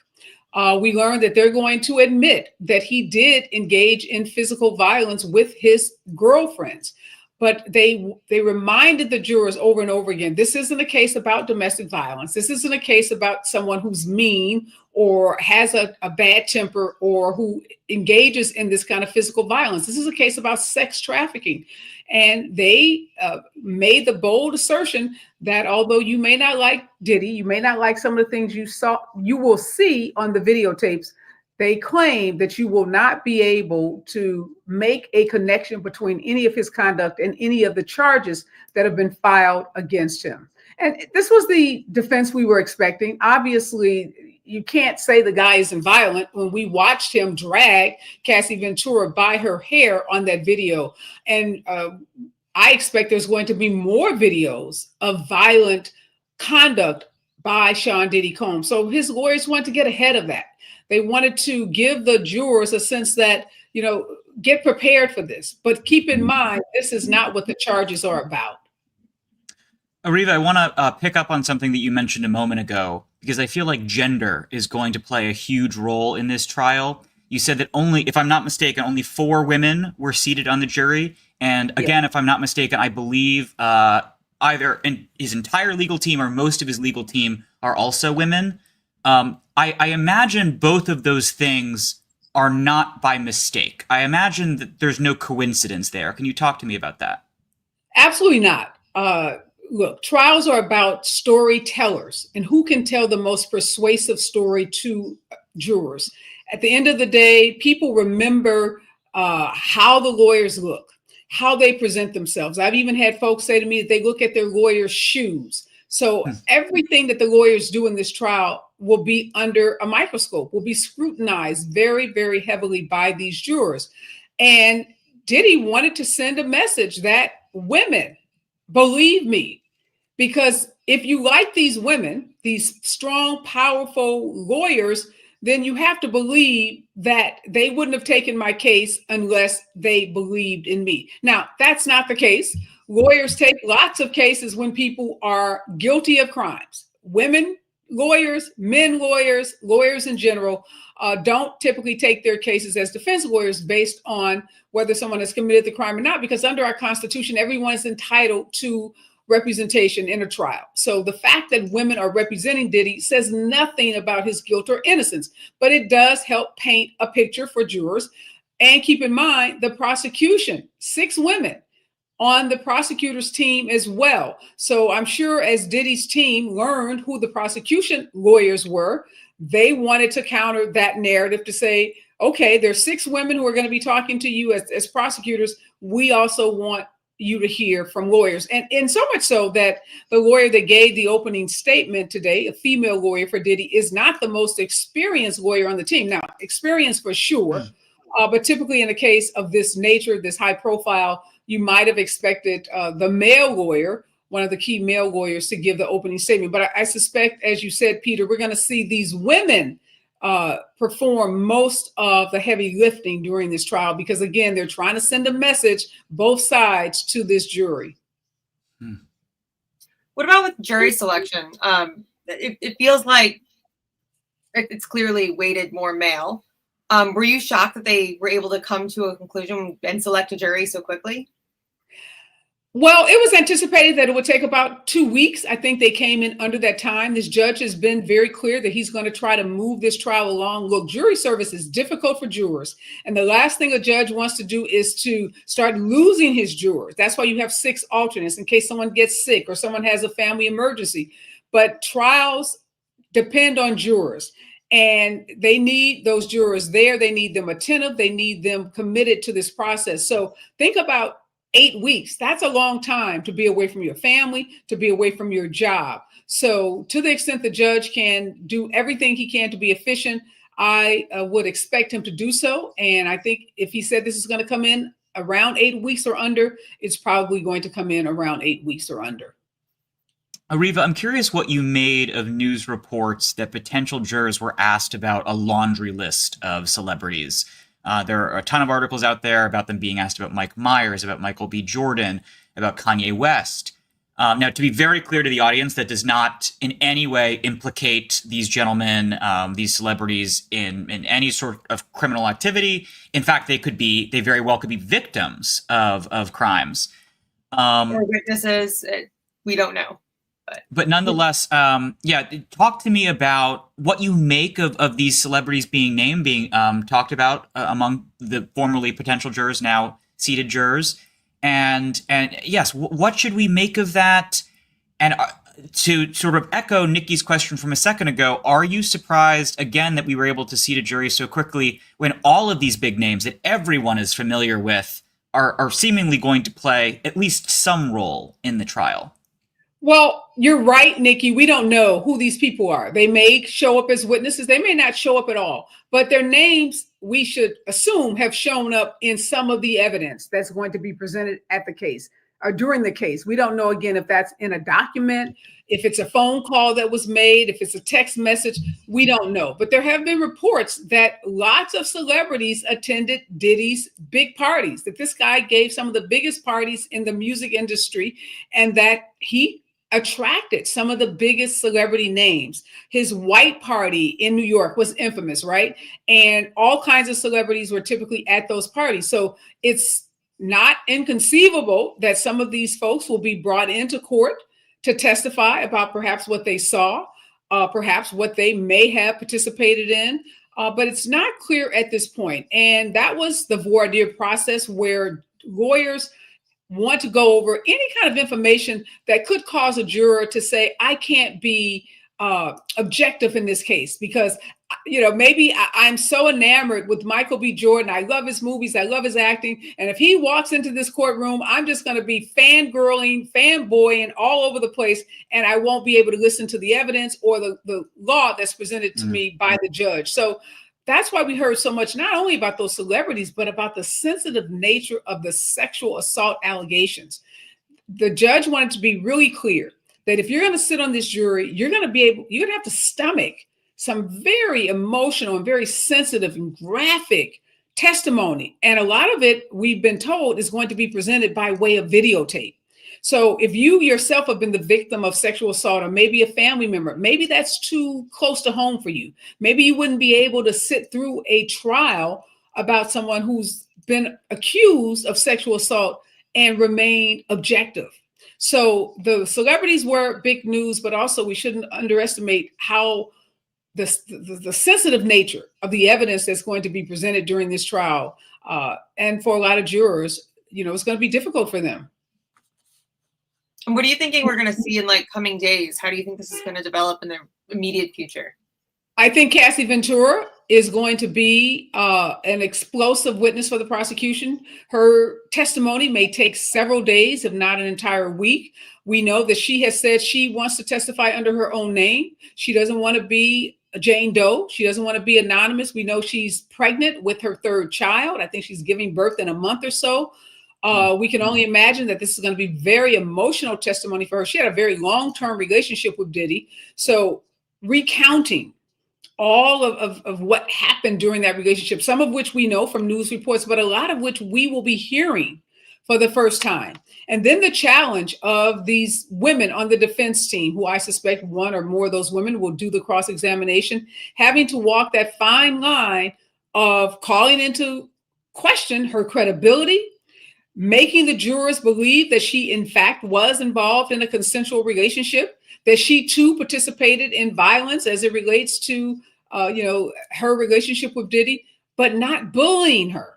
We learned that they're going to admit that he did engage in physical violence with his girlfriends. But they reminded the jurors over and over again, this isn't a case about domestic violence. This isn't a case about someone who's mean or has a bad temper or who engages in this kind of physical violence. This is a case about sex trafficking. And they made the bold assertion that although you may not like Diddy, you may not like some of the things you will see on the videotapes, they claim that you will not be able to make a connection between any of his conduct and any of the charges that have been filed against him. And this was the defense we were expecting. Obviously, you can't say the guy isn't violent when we watched him drag Cassie Ventura by her hair on that video. And I expect there's going to be more videos of violent conduct by Sean Diddy Combs. So his lawyers want to get ahead of that. They wanted to give the jurors a sense that, get prepared for this. But keep in mind, this is not what the charges are about.
Areva, I want to pick up on something that you mentioned a moment ago, because I feel like gender is going to play a huge role in this trial. You said that only, if I'm not mistaken, only 4 women were seated on the jury. And again, if I'm not mistaken, I believe either his entire legal team or most of his legal team are also women. I imagine both of those things are not by mistake. I imagine that there's no coincidence there. Can you talk to me about that?
Absolutely not. Look, trials are about storytellers and who can tell the most persuasive story to jurors. At the end of the day, people remember how the lawyers look, how they present themselves. I've even had folks say to me that they look at their lawyer's shoes. So everything that the lawyers do in this trial will be under a microscope, will be scrutinized very, very heavily by these jurors. And Diddy wanted to send a message that women, believe me, because if you like these women, these strong, powerful lawyers, then you have to believe that they wouldn't have taken my case unless they believed in me. Now, that's not the case. Lawyers take lots of cases when people are guilty of crimes. Women lawyers, men lawyers, lawyers in general, don't typically take their cases as defense lawyers based on whether someone has committed the crime or not, because under our Constitution, everyone is entitled to representation in a trial. So the fact that women are representing Diddy says nothing about his guilt or innocence, but it does help paint a picture for jurors. And keep in mind, the prosecution, 6 women on the prosecutor's team as well. So I'm sure as Diddy's team learned who the prosecution lawyers were, they wanted to counter that narrative to say, okay, there's 6 women who are going to be talking to you as prosecutors. We also want you to hear from lawyers. And so much so that the lawyer that gave the opening statement today, a female lawyer for Diddy, is not the most experienced lawyer on the team. Now, experienced for sure, but typically in a case of this nature, this high profile, you might have expected the male lawyer, one of the key male lawyers, to give the opening statement. But I suspect, as you said, Peter, we're going to see these women perform most of the heavy lifting during this trial, because again, they're trying to send a message, both sides, to this jury.
What about with jury selection? It feels like it's clearly weighted more male. Were you shocked that they were able to come to a conclusion and select a jury so quickly?
Well, it was anticipated that it would take about 2 weeks. I think they came in under that time. This judge has been very clear that he's going to try to move this trial along. Look, jury service is difficult for jurors. And the last thing a judge wants to do is to start losing his jurors. That's why you have 6 alternates in case someone gets sick or someone has a family emergency. But trials depend on jurors. And they need those jurors there. They need them attentive. They need them committed to this process. So think about 8 weeks. That's a long time to be away from your family, to be away from your job. So to the extent the judge can do everything he can to be efficient, I would expect him to do so. And I think if he said this is going to come in around 8 weeks or under, it's probably going to come in around 8 weeks or under.
Areva, I'm curious what you made of news reports that potential jurors were asked about a laundry list of celebrities. There are a ton of articles out there about them being asked about Mike Myers, about Michael B. Jordan, about Kanye West. Now, to be very clear to the audience, that does not in any way implicate these gentlemen, these celebrities in any sort of criminal activity. In fact, they very well could be victims of crimes.
Or witnesses, we don't know.
But nonetheless, talk to me about what you make of these celebrities being named, being talked about among the formerly potential jurors, now seated jurors. And yes, what should we make of that? And to sort of echo Nikki's question from a second ago, are you surprised, again, that we were able to seat a jury so quickly when all of these big names that everyone is familiar with are seemingly going to play at least some role in the trial?
Well, you're right, Nikki. We don't know who these people are. They may show up as witnesses. They may not show up at all. But their names, we should assume, have shown up in some of the evidence that's going to be presented at the case or during the case. We don't know, again, if that's in a document, if it's a phone call that was made, if it's a text message. We don't know. But there have been reports that lots of celebrities attended Diddy's big parties, that this guy gave some of the biggest parties in the music industry, and that he attracted some of the biggest celebrity names. His white party in New York was infamous, right? And all kinds of celebrities were typically at those parties. So it's not inconceivable that some of these folks will be brought into court to testify about perhaps what they saw, perhaps what they may have participated in. But it's not clear at this point. And that was the voir dire process, where lawyers want to go over any kind of information that could cause a juror to say, I can't be objective in this case because, maybe I'm so enamored with Michael B. Jordan. I love his movies. I love his acting. And if he walks into this courtroom, I'm just going to be fangirling, fanboying all over the place. And I won't be able to listen to the evidence or the law that's presented to me by the judge. So that's why we heard so much, not only about those celebrities, but about the sensitive nature of the sexual assault allegations. The judge wanted to be really clear that if you're going to sit on this jury, you're going to have to stomach some very emotional and very sensitive and graphic testimony. And a lot of it, we've been told, is going to be presented by way of videotape. So if you yourself have been the victim of sexual assault, or maybe a family member, maybe that's too close to home for you. Maybe you wouldn't be able to sit through a trial about someone who's been accused of sexual assault and remain objective. So the celebrities were big news, but also we shouldn't underestimate how the sensitive nature of the evidence that's going to be presented during this trial. And for a lot of jurors, it's going to be difficult for them.
And what are you thinking we're going to see in like coming days? How do you think this is going to develop in the immediate future?
I think Cassie Ventura is going to be an explosive witness for the prosecution. Her testimony may take several days, if not an entire week. We know that she has said she wants to testify under her own name. She doesn't want to be Jane Doe. She doesn't want to be anonymous. We know she's pregnant with her third child. I think she's giving birth in a month or so. We can only imagine that this is going to be very emotional testimony for her. She had a very long-term relationship with Diddy. So recounting all of what happened during that relationship, some of which we know from news reports, but a lot of which we will be hearing for the first time. And then the challenge of these women on the defense team, who I suspect one or more of those women will do the cross-examination, having to walk that fine line of calling into question her credibility, making the jurors believe that she in fact was involved in a consensual relationship, that she too participated in violence as it relates to her relationship with Diddy, but not bullying her.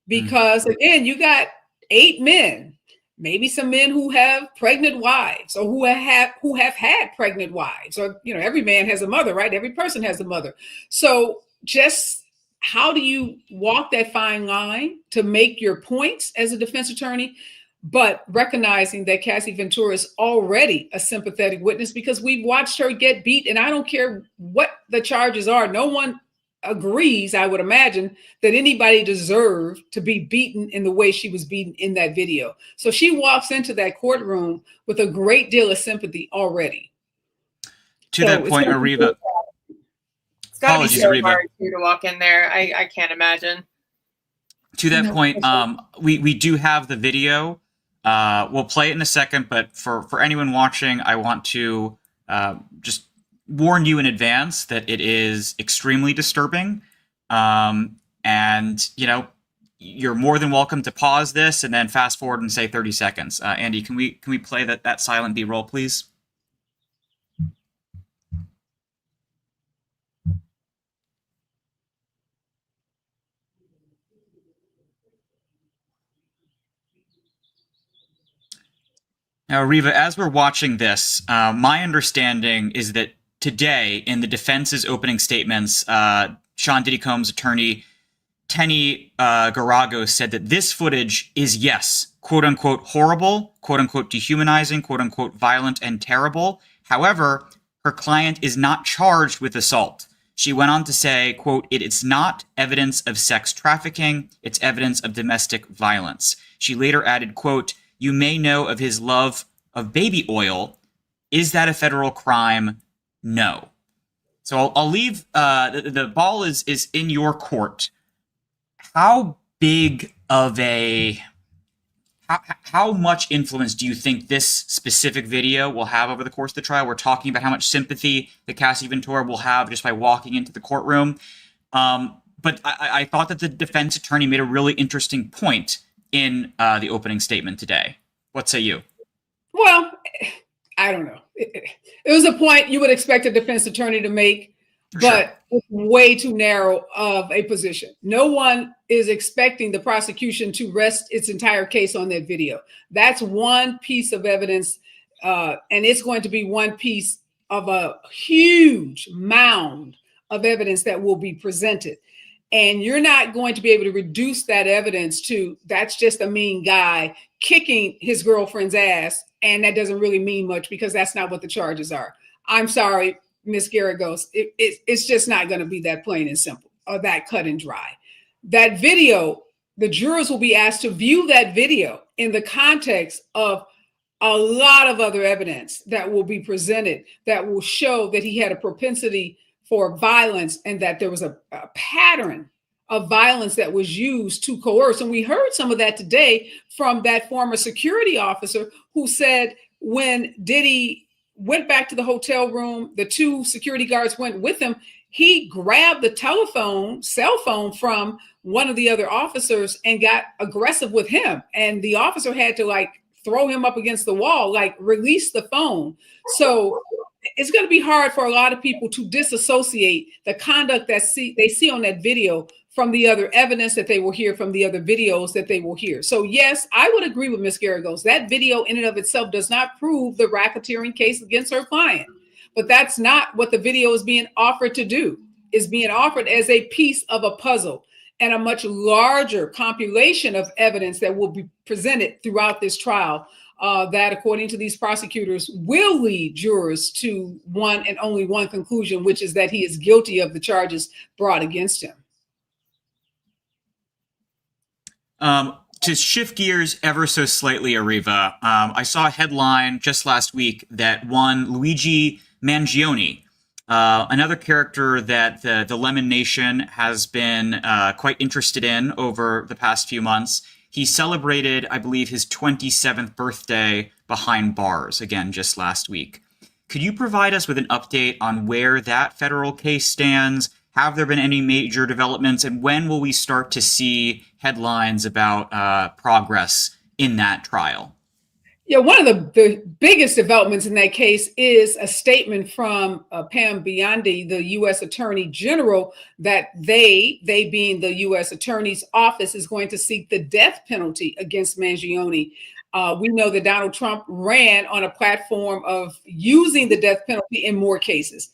Because again, you got 8 men, maybe some men who have pregnant wives or who have had pregnant wives, or every man has a mother, right? Every person has a mother. So just how do you walk that fine line to make your points as a defense attorney, but recognizing that Cassie Ventura is already a sympathetic witness because we've watched her get beat, and I don't care what the charges are. No one agrees, I would imagine, that anybody deserved to be beaten in the way she was beaten in that video. So she walks into that courtroom with a great deal of sympathy already.
To that point, Areva.
It's got to be so hard to walk in there. I can't imagine.
To that point, we do have the video. We'll play it in a second, but for anyone watching, I want to just warn you in advance that it is extremely disturbing. And, you're more than welcome to pause this and then fast forward and say 30 seconds. Andy, can we play that silent B-roll, please? Now, Areva, as we're watching this, my understanding is that today, in the defense's opening statements, Sean Diddy Combs' attorney, Tenny Garago, said that this footage is, yes, quote-unquote horrible, quote-unquote dehumanizing, quote-unquote violent and terrible. However, her client is not charged with assault. She went on to say, quote, "It is not evidence of sex trafficking, it's evidence of domestic violence." She later added, quote, "You may know of his love of baby oil. Is that a federal crime? No." So I'll leave, the ball is in your court. How big of how much influence do you think this specific video will have over the course of the trial? We're talking about how much sympathy that Cassie Ventura will have just by walking into the courtroom. But I thought that the defense attorney made a really interesting point in the opening statement today. What say you?
Well, I don't know. It was a point you would expect a defense attorney to make, but it's way too narrow of a position. No one is expecting the prosecution to rest its entire case on that video. That's one piece of evidence, and it's going to be one piece of a huge mound of evidence that will be presented. And you're not going to be able to reduce that evidence to that's just a mean guy kicking his girlfriend's ass, and that doesn't really mean much because that's not what the charges are. I'm sorry, Ms. Garagos, it's just not going to be that plain and simple or that cut and dry. That video, the jurors will be asked to view that video in the context of a lot of other evidence that will be presented that will show that he had a propensity for violence and that there was a pattern of violence that was used to coerce. And we heard some of that today from that former security officer who said when Diddy went back to the hotel room, the 2 security guards went with him, he grabbed the cell phone from one of the other officers and got aggressive with him. And the officer had to throw him up against the wall, like release the phone. So it's going to be hard for a lot of people to disassociate the conduct that they see on that video from the other evidence that they will hear from the other videos that they will hear. So yes, I would agree with Ms. Garagos. That video in and of itself does not prove the racketeering case against her client. But that's not what the video is being offered to do. It's being offered as a piece of a puzzle and a much larger compilation of evidence that will be presented throughout this trial that, according to these prosecutors, will lead jurors to one and only one conclusion, which is that he is guilty of the charges brought against him.
To shift gears ever so slightly, Areva, I saw a headline just last week that one Luigi Mangione, another character that the Lemon Nation has been quite interested in over the past few months. He celebrated, I believe, his 27th birthday behind bars, again, just last week. Could you provide us with an update on where that federal case stands? Have there been any major developments? And when will we start to see headlines about progress in that trial?
Yeah, one of the biggest developments in that case is a statement from Pam Biondi, the U.S. Attorney General, that they being the U.S. Attorney's Office, is going to seek the death penalty against Mangione. We know that Donald Trump ran on a platform of using the death penalty in more cases.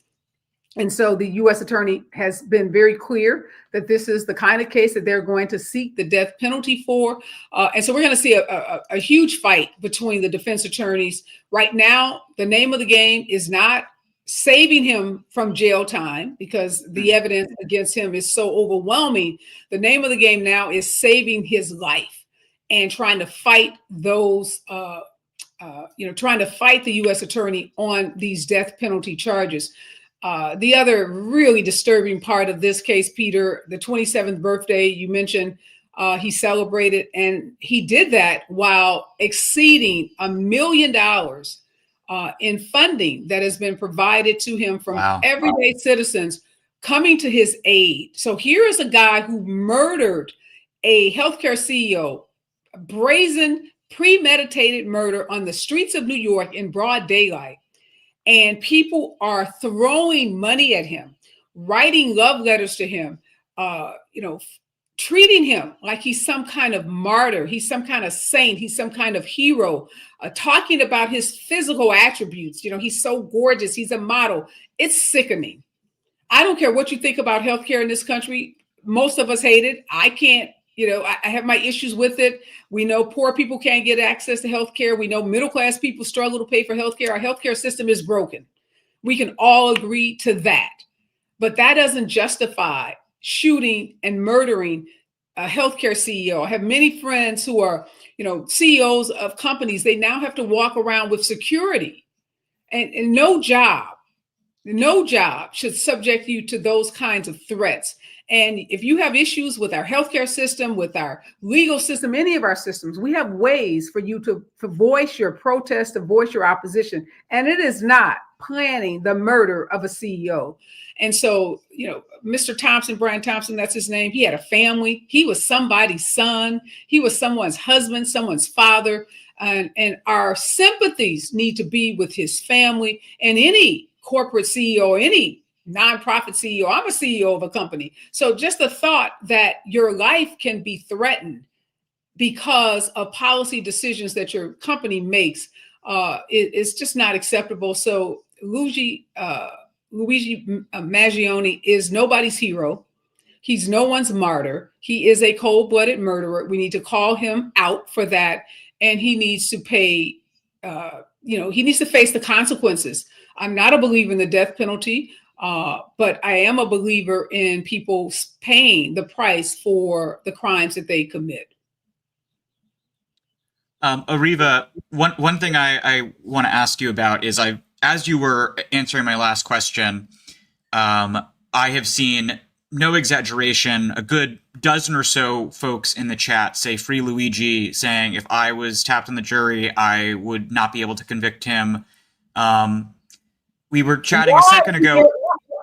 And so the U.S. Attorney has been very clear that this is the kind of case that they're going to seek the death penalty for. And so we're going to see a huge fight between the defense attorneys. Right now, the name of the game is not saving him from jail time because the evidence against him is so overwhelming. The name of the game now is saving his life and trying to fight those, trying to fight the U.S. Attorney on these death penalty charges. The other really disturbing part of this case, Peter, the 27th birthday you mentioned, he celebrated, and he did that while exceeding $1 million in funding that has been provided to him from everyday citizens coming to his aid. So here is a guy who murdered a healthcare CEO, brazen, premeditated murder on the streets of New York in broad daylight. And people are throwing money at him, writing love letters to him, treating him like he's some kind of martyr. He's some kind of saint. He's some kind of hero, talking about his physical attributes. He's so gorgeous. He's a model. It's sickening. I don't care what you think about healthcare in this country. Most of us hate it. I can't. I have my issues with it. We know poor people can't get access to healthcare. We know middle-class people struggle to pay for healthcare. Our healthcare system is broken. We can all agree to that. But that doesn't justify shooting and murdering a healthcare CEO. I have many friends who are, CEOs of companies. They now have to walk around with security, and no job should subject you to those kinds of threats. And if you have issues with our healthcare system, with our legal system, any of our systems, we have ways for you to voice your protest, to voice your opposition. And it is not planning the murder of a CEO. And so, Mr. Thompson, Brian Thompson, that's his name. He had a family. He was somebody's son. He was someone's husband, someone's father. And our sympathies need to be with his family and any corporate CEO, any nonprofit CEO. I'm a CEO of a company. So just the thought that your life can be threatened because of policy decisions that your company makes is just not acceptable. So Luigi Mangione is nobody's hero. He's no one's martyr. He is a cold-blooded murderer. We need to call him out for that. And he needs to pay, he needs to face the consequences. I'm not a believer in the death penalty. But I am a believer in people paying the price for the crimes that they commit.
Areva, one thing I want to ask you about is as you were answering my last question, I have seen, no exaggeration, a good dozen or so folks in the chat say free Luigi, saying if I was tapped on the jury, I would not be able to convict him. We were chatting a second ago.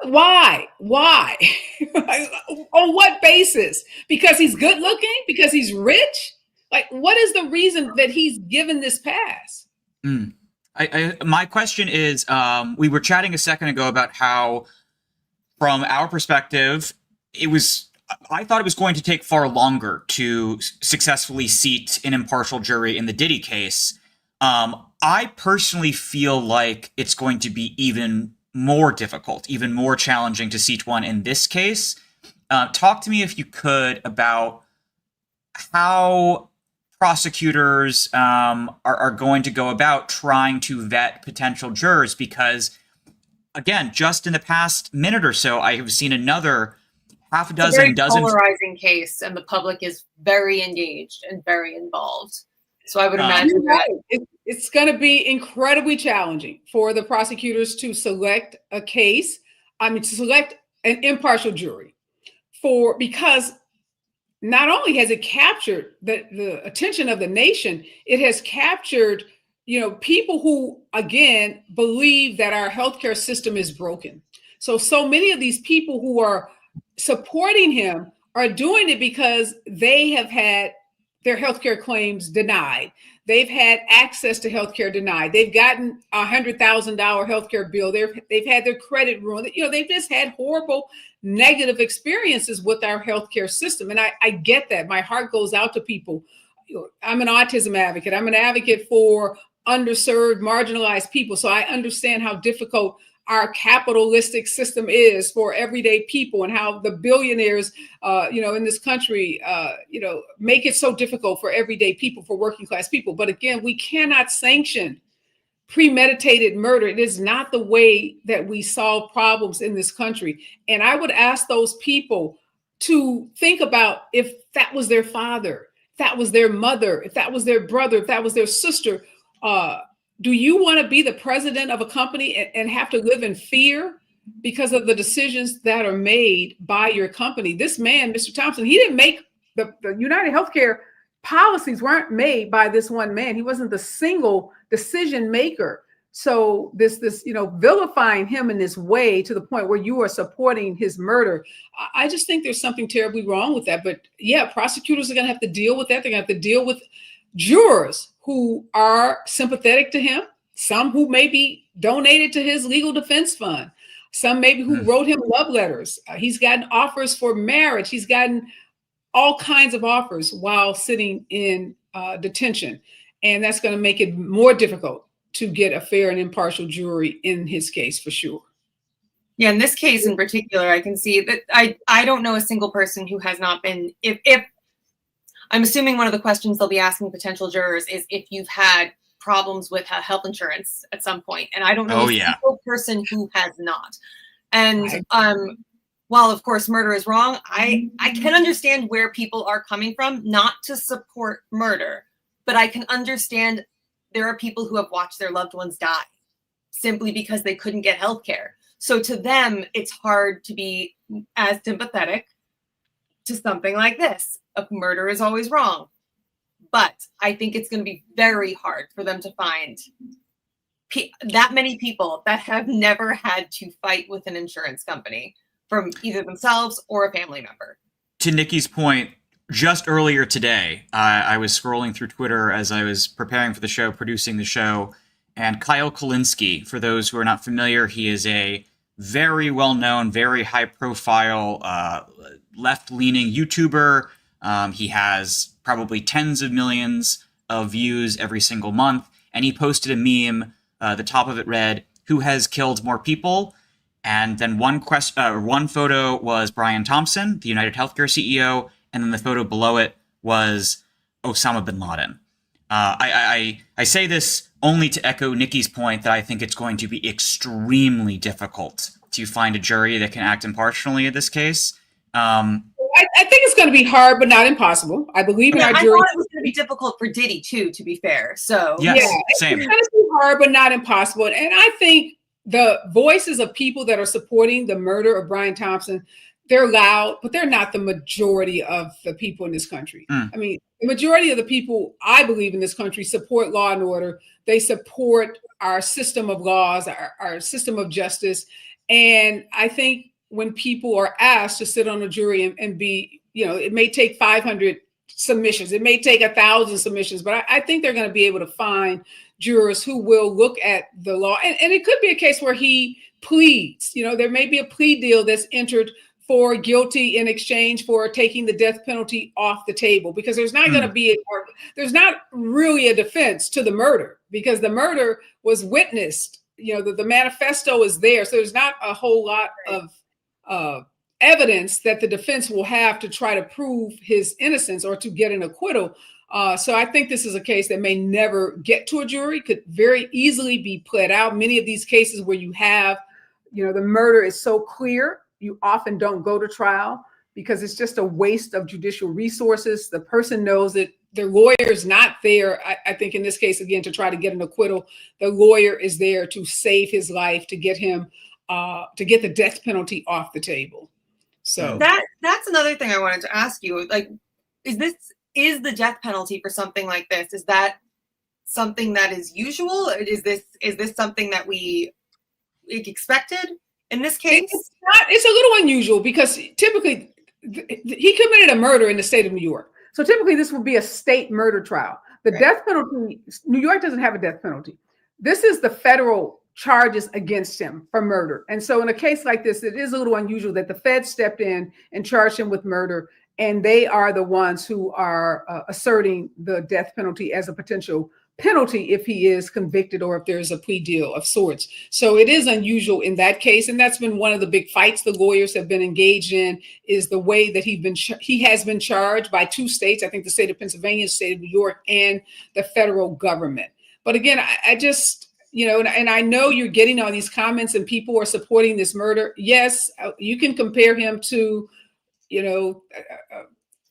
Why? On what basis? Because he's good looking? Because he's rich? Like, what is the reason that he's given this pass?
My question is, we were chatting a second ago about how, from our perspective, I thought it was going to take far longer to successfully seat an impartial jury in the Diddy case. I personally feel like it's going to be even more difficult, even more challenging to seat one in this case. Talk to me, if you could, about how prosecutors are going to go about trying to vet potential jurors, because, again, just in the past minute or so, I have seen another half a dozen,
polarizing case, and the public is very engaged and very involved. So I would imagine
it's going to be incredibly challenging for the prosecutors to select a case. To select an impartial jury, because not only has it captured the attention of the nation, it has captured, people who, again, believe that our healthcare system is broken. So many of these people who are supporting him are doing it because they have had their healthcare claims denied. They've had access to healthcare denied. They've gotten $100,000 healthcare bill. They've had their credit ruined. They've just had horrible negative experiences with our healthcare system. And I get that. My heart goes out to people. I'm an autism advocate. I'm an advocate for underserved, marginalized people. So I understand how difficult our capitalistic system is for everyday people, and how the billionaires, in this country, make it so difficult for everyday people, for working class people. But again, we cannot sanction premeditated murder. It is not the way that we solve problems in this country. And I would ask those people to think about, if that was their father, if that was their mother, if that was their brother, if that was their sister, do you want to be the president of a company and have to live in fear because of the decisions that are made by your company? This man, Mr. Thompson, he didn't make the United Healthcare policies weren't made by this one man. He wasn't the single decision maker. So this vilifying him in this way, to the point where you are supporting his murder, I just think there's something terribly wrong with that. But yeah, prosecutors are going to have to deal with that. They're going to have to deal with jurors who are sympathetic to him, some who maybe donated to his legal defense fund, some maybe who wrote him love letters. He's gotten offers for marriage. He's gotten all kinds of offers while sitting in detention. And that's going to make it more difficult to get a fair and impartial jury in his case, for sure.
Yeah, in this case in particular, I can see that I don't know a single person who has not been, if I'm assuming one of the questions they'll be asking potential jurors is if you've had problems with health insurance at some point. And I don't know a single person who has not. And while, of course, murder is wrong, I can understand where people are coming from, not to support murder, but I can understand there are people who have watched their loved ones die simply because they couldn't get health care. So to them, it's hard to be as sympathetic to something like this. Murder is always wrong. But I think it's going to be very hard for them to find that many people that have never had to fight with an insurance company, from either themselves or a family member.
To Nikki's point, just earlier today, I was scrolling through Twitter as I was preparing for the show, producing the show, and Kyle Kulinski, for those who are not familiar, he is a very well-known, very high-profile, left-leaning YouTuber. He has probably tens of millions of views every single month, and he posted a meme. The top of it read, "Who has killed more people?" And then one photo was Brian Thompson, the United Healthcare CEO, and then the photo below it was Osama bin Laden. I say this only to echo Nikki's point that I think it's going to be extremely difficult to find a jury that can act impartially in this case.
I think it's going to be hard, but not impossible. I believe in our jury.
I thought it was going to be difficult for Diddy too, to be fair. So
yes, same.
It's going to be hard, but not impossible. And I think the voices of people that are supporting the murder of Brian Thompson, they're loud, but they're not the majority of the people in this country. I mean, the majority of the people, I believe, in this country support law and order. They support our system of laws, our system of justice. And I think when people are asked to sit on a jury and be, it may take 500 submissions. It may take 1,000 submissions, but I think they're going to be able to find jurors who will look at the law. And it could be a case where he pleads. There may be a plea deal that's entered for guilty in exchange for taking the death penalty off the table, because there's not going to be there's not really a defense to the murder, because the murder was witnessed. The manifesto is there, so there's not a whole lot of evidence that the defense will have to try to prove his innocence or to get an acquittal. So I think this is a case that may never get to a jury, could very easily be pled out. Many of these cases where you have, the murder is so clear, you often don't go to trial because it's just a waste of judicial resources. The person knows it. The lawyer's not there, I think in this case, again, to try to get an acquittal. The lawyer is there to save his life, to get him, to get the death penalty off the table. So
that's another thing I wanted to ask you. Like, is the death penalty for something like this? Is that something that is usual? Is this something that we expected in this case?
It's a little unusual because typically he committed a murder in the state of New York. So typically this would be a state murder trial. The death penalty, New York doesn't have a death penalty. This is the federal charges against him for murder. And so in a case like this, it is a little unusual that the Fed stepped in and charged him with murder, and they are the ones who are asserting the death penalty as a potential penalty if he is convicted or if there's a plea deal of sorts. So it is unusual in that case, and that's been one of the big fights the lawyers have been engaged in, is the way that he has been charged by two states, I think the state of Pennsylvania, the state of New York, and the federal government. But again, I just, and I know you're getting all these comments and people are supporting this murder. Yes, you can compare him to,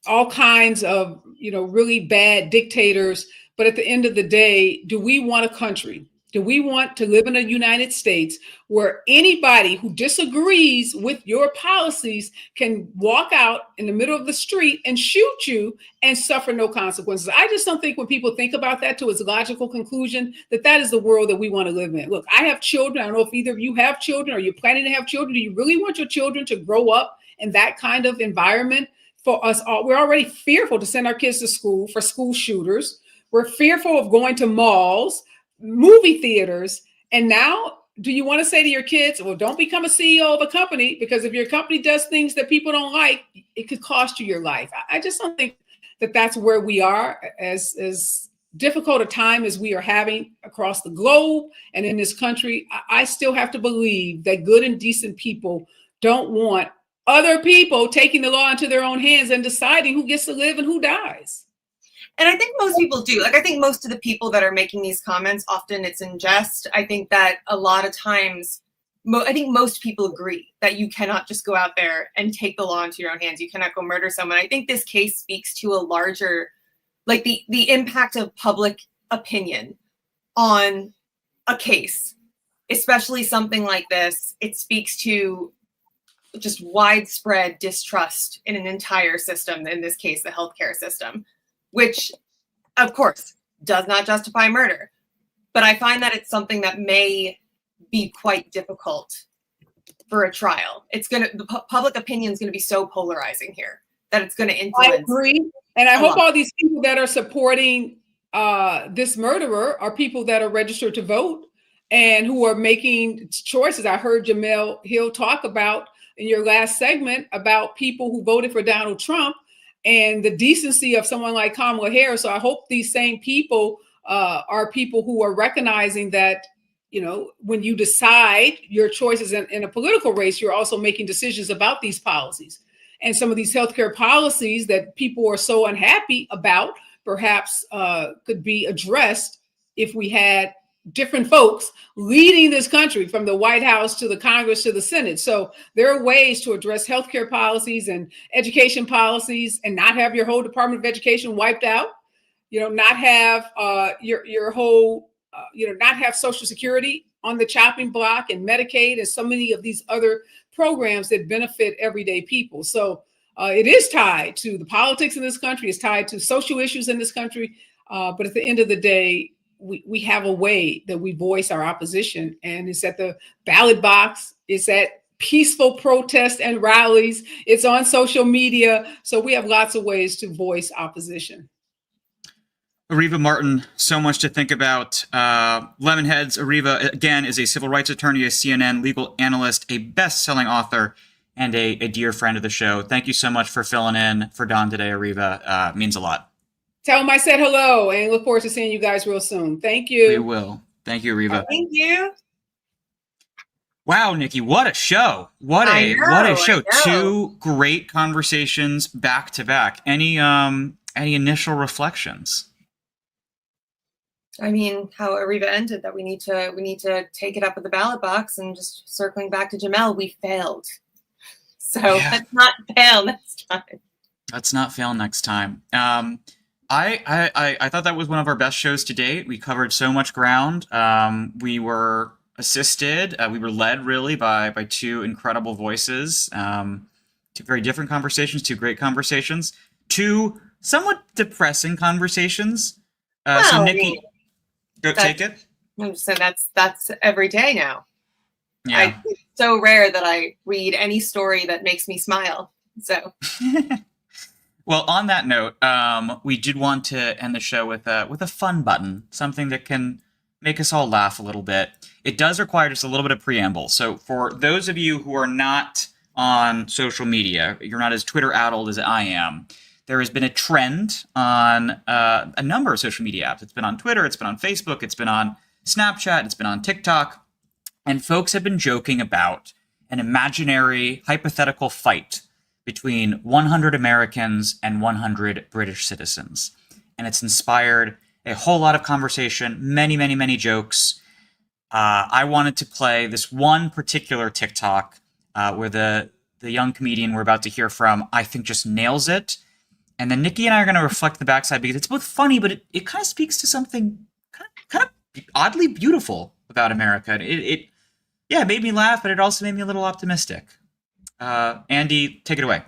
all kinds of, really bad dictators. But at the end of the day, do we want a country? Do we want to live in a United States where anybody who disagrees with your policies can walk out in the middle of the street and shoot you and suffer no consequences? I just don't think when people think about that to its logical conclusion, that is the world that we want to live in. Look, I have children. I don't know if either of you have children or you're planning to have children. Do you really want your children to grow up in that kind of environment? For us all, we're already fearful to send our kids to school for school shooters. We're fearful of going to malls, movie theaters. And now, do you want to say to your kids, well, don't become a CEO of a company, because if your company does things that people don't like, it could cost you your life. I just don't think that that's where we are. As difficult a time as we are having across the globe and in this country, I still have to believe that good and decent people don't want other people taking the law into their own hands and deciding who gets to live and who dies.
And I think most people do. I think most of the people that are making these comments, often it's in jest. I think that a lot of times, I think most people agree that you cannot just go out there and take the law into your own hands. You cannot go murder someone. I think this case speaks to a larger, like the impact of public opinion on a case, especially something like this. It speaks to just widespread distrust in an entire system, in this case, the healthcare system, which, of course, does not justify murder. But I find that it's something that may be quite difficult for a trial. The public opinion is going to be so polarizing here that it's going to influence.
I agree. And I hope all these people that are supporting this murderer are people that are registered to vote and who are making choices. I heard Jemele Hill talk about in your last segment about people who voted for Donald Trump and the decency of someone like Kamala Harris. So I hope these same people are people who are recognizing that, when you decide your choices in a political race, you're also making decisions about these policies. And some of these healthcare policies that people are so unhappy about perhaps could be addressed if we had different folks leading this country, from the White House to the Congress to the Senate. So there are ways to address healthcare policies and education policies and not have your whole Department of Education wiped out, not have your whole, not have Social Security on the chopping block, and Medicaid and so many of these other programs that benefit everyday people. So it is tied to the politics in this country. It's tied to social issues in this country. But at the end of the day, we have a way that we voice our opposition, and it's at the ballot box, it's at peaceful protests and rallies. It's on social media. So we have lots of ways to voice opposition.
Areva Martin, so much to think about. Lemonheads, Areva, again, is a civil rights attorney, a CNN legal analyst, a best-selling author, and a dear friend of the show. Thank you so much for filling in for Don today, Areva. Means a lot.
Tell them I said hello and look forward to seeing you guys real soon. Thank you.
We will. Thank you, Areva.
Thank you.
Wow, Nikki, what a show. What a show. Two great conversations back to back. Any initial reflections?
I mean, how Areva ended, that we need to take it up with the ballot box, and just circling back to Jemele, we failed. So let's not fail next time.
Let's not fail next time. I thought that was one of our best shows to date. We covered so much ground. We were assisted. We were led really by two incredible voices. Two very different conversations, two great conversations, two somewhat depressing conversations. So Nikki, go take it.
So that's every day now.
Yeah.
It's so rare that I read any story that makes me smile. So.
Well, on that note, we did want to end the show with a fun button, something that can make us all laugh a little bit. It does require just a little bit of preamble. So for those of you who are not on social media, you're not as Twitter-addled as I am, there has been a trend on a number of social media apps. It's been on Twitter, it's been on Facebook, it's been on Snapchat, it's been on TikTok, and folks have been joking about an imaginary, hypothetical fight between 100 Americans and 100 British citizens. And it's inspired a whole lot of conversation, many, many, many jokes. I wanted to play this one particular TikTok where the young comedian we're about to hear from, I think, just nails it. And then Nikki and I are going to reflect the backside because it's both funny, but it kind of speaks to something kind of oddly beautiful about America. It made me laugh, but it also made me a little optimistic. Andy, take it away.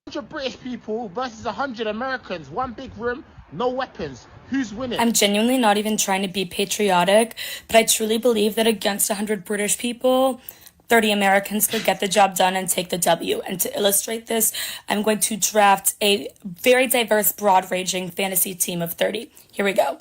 100 British people versus 100 Americans. One big room, no weapons. Who's winning?
I'm genuinely not even trying to be patriotic, but I truly believe that against 100 British people, 30 Americans could get the job done and take the W. And to illustrate this, I'm going to draft a very diverse, broad-ranging fantasy team of 30. Here we go.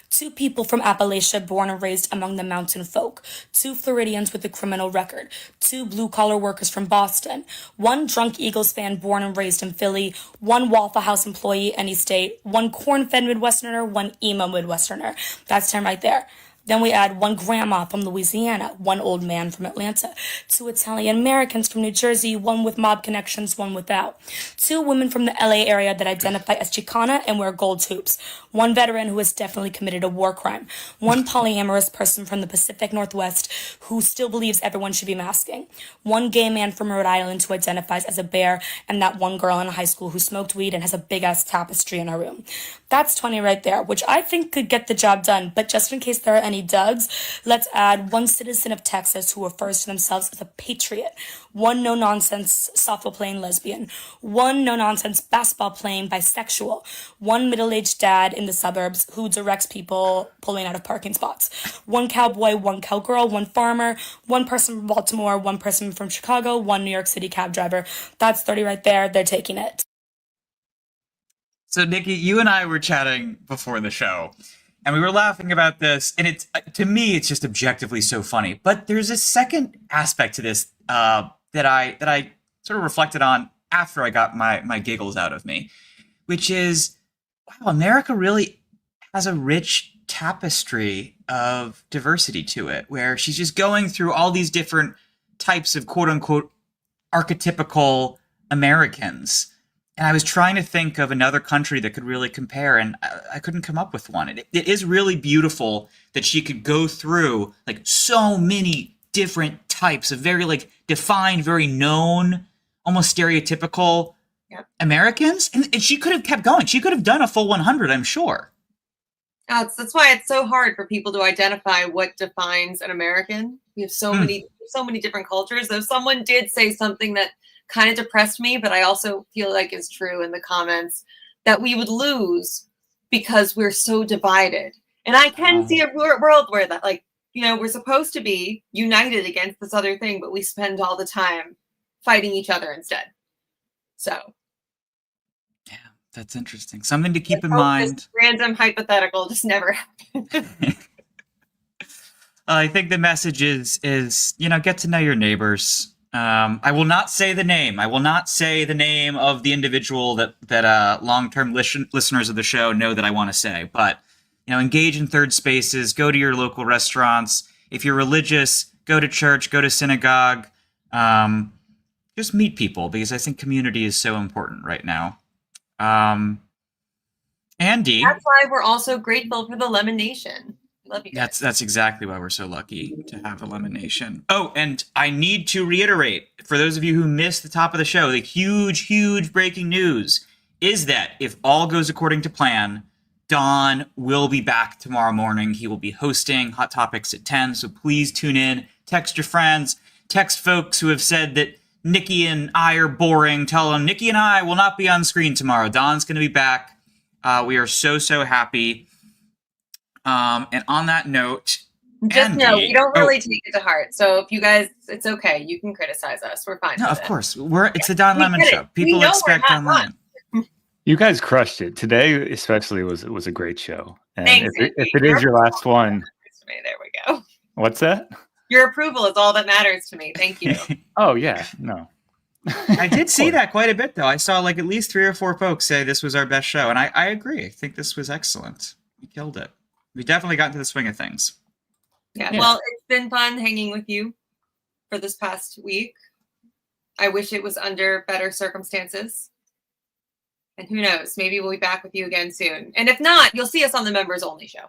2 people from Appalachia born and raised among the mountain folk. 2 Floridians with a criminal record. 2 blue-collar workers from Boston. 1 drunk Eagles fan born and raised in Philly. 1 Waffle House employee, any state. 1 corn-fed Midwesterner. 1 emo Midwesterner. That's 10 right there. Then we add 1 grandma from Louisiana, 1 old man from Atlanta, 2 Italian Americans from New Jersey, 1 with mob connections, 1 without, 2 women from the LA area that identify as Chicana and wear gold hoops, 1 veteran who has definitely committed a war crime, 1 polyamorous person from the Pacific Northwest who still believes everyone should be masking, 1 gay man from Rhode Island who identifies as a bear, and that 1 girl in high school who smoked weed and has a big-ass tapestry in her room. That's 20 right there, which I think could get the job done, but just in case there are any duds, let's add 1 citizen of Texas who refers to themselves as a patriot, 1 no-nonsense softball-playing lesbian, 1 no-nonsense basketball-playing bisexual, 1 middle-aged dad in the suburbs who directs people pulling out of parking spots, 1 cowboy, 1 cowgirl, 1 farmer, 1 person from Baltimore, 1 person from Chicago, 1 New York City cab driver. That's 30 right there. They're taking it.
So, Nikki, you and I were chatting before the show, and we were laughing about this, and it's, to me, it's just objectively so funny. But there's a second aspect to this that I sort of reflected on after I got my giggles out of me, which is, wow, America really has a rich tapestry of diversity to it, where she's just going through all these different types of quote-unquote archetypical Americans. And I was trying to think of another country that could really compare, and I couldn't come up with one. It is really beautiful that she could go through like so many different types of very like defined, very known, almost stereotypical Americans. And she could have kept going. She could have done a full 100, I'm sure.
That's why it's so hard for people to identify what defines an American. We have so many different cultures. Though someone did say something that kind of depressed me, but I also feel like is true in the comments, that we would lose because we're so divided. And I can see a world where that, like, we're supposed to be united against this other thing, but we spend all the time fighting each other instead. So.
Yeah, that's interesting. Something to keep in mind.
This random hypothetical just never happened.
I think the message is get to know your neighbors. I will not say the name. I will not say the name of the individual that long-term listeners of the show know that I want to say. But engage in third spaces. Go to your local restaurants. If you're religious, go to church. Go to synagogue. Just meet people, because I think community is so important right now. Andy,
that's why we're also grateful for the Lemon Nation. Love you guys.
That's exactly why we're so lucky to have the Lemon Nation. Oh, and I need to reiterate, for those of you who missed the top of the show, the huge breaking news is that if all goes according to plan, Don will be back tomorrow morning. He will be hosting Hot Topics at 10, so please tune in. Text your friends. Text folks who have said that Nikki and I are boring. Tell them Nikki and I will not be on screen tomorrow. Don's going to be back. We are so happy. And on that note,
just
Andy,
know we don't really take it to heart. So if you guys, it's okay. You can criticize us. We're fine.
No, of course. It's the Don Lemon Show. People expect Don Lemon.
You guys crushed it today, especially. Was a great show. And
Thanks,
if it is your last one,
there we go.
What's that?
Your approval is all that matters to me. Thank you.
Oh yeah, no.
I did see that quite a bit, though. I saw like at least 3 or 4 folks say this was our best show, and I agree. I think this was excellent. We killed it. We definitely got into the swing of things.
Yeah. Well, it's been fun hanging with you for this past week. I wish it was under better circumstances. And who knows, maybe we'll be back with you again soon. And if not, you'll see us on the Members Only Show.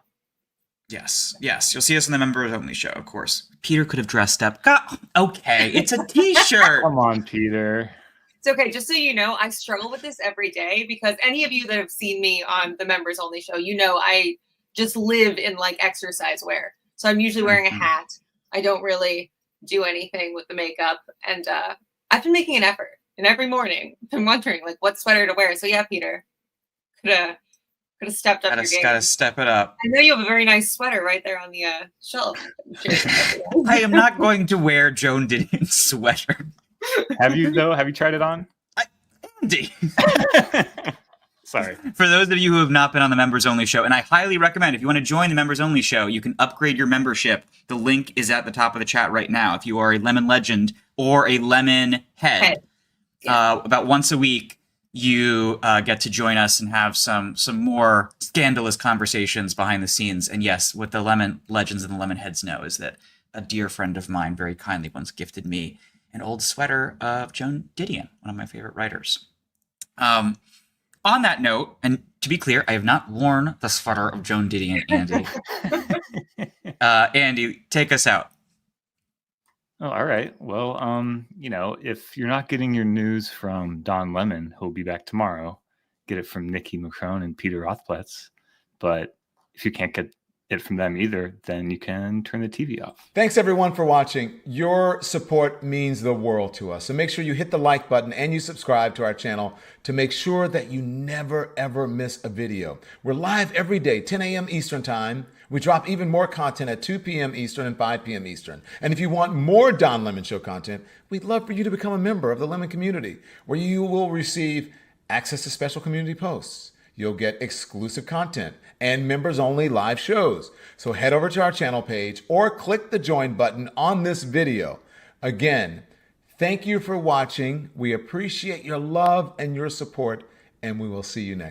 Yes. You'll see us on the Members Only Show, of course. Peter could have dressed up. God, okay, it's a t-shirt.
Come on, Peter.
It's okay. Just so you know, I struggle with this every day, because any of you that have seen me on the Members Only Show, I just live in like exercise wear. So I'm usually wearing a hat. I don't really do anything with the makeup. And I've been making an effort. And every morning I've been wondering like what sweater to wear. So yeah, Peter, could have stepped up your game.
Gotta step it up.
I know you have a very nice sweater right there on the shelf.
I am not going to wear Joan Diddy's sweater.
Have you though? Have you tried it on?
Andy.
Sorry.
For those of you who have not been on the Members Only Show, and I highly recommend, if you want to join the Members Only Show, you can upgrade your membership. The link is at the top of the chat right now. If you are a Lemon Legend or a Lemon Head, about once a week, you get to join us and have some more scandalous conversations behind the scenes. And yes, what the Lemon Legends and the Lemon Heads know is that a dear friend of mine very kindly once gifted me an old sweater of Joan Didion, one of my favorite writers. On that note, and to be clear, I have not worn the sweater of Joan Didion, Andy. Andy, take us out.
Oh, all right. Well, if you're not getting your news from Don Lemon, who'll be back tomorrow, get it from Nikki McCrone and Peter Rothplatz. But if you can't get it from them either, then you can turn the TV off.
Thanks everyone for watching. Your support means the world to us. So make sure you hit the like button and you subscribe to our channel to make sure that you never ever miss a video. We're live every day, 10 a.m. Eastern time. We drop even more content at 2 p.m. Eastern and 5 p.m. Eastern. And if you want more Don Lemon Show content, we'd love for you to become a member of the Lemon community, where you will receive access to special community posts. You'll get exclusive content and members-only live shows. So head over to our channel page or click the join button on this video. Again, thank you for watching. We appreciate your love and your support, and we will see you next.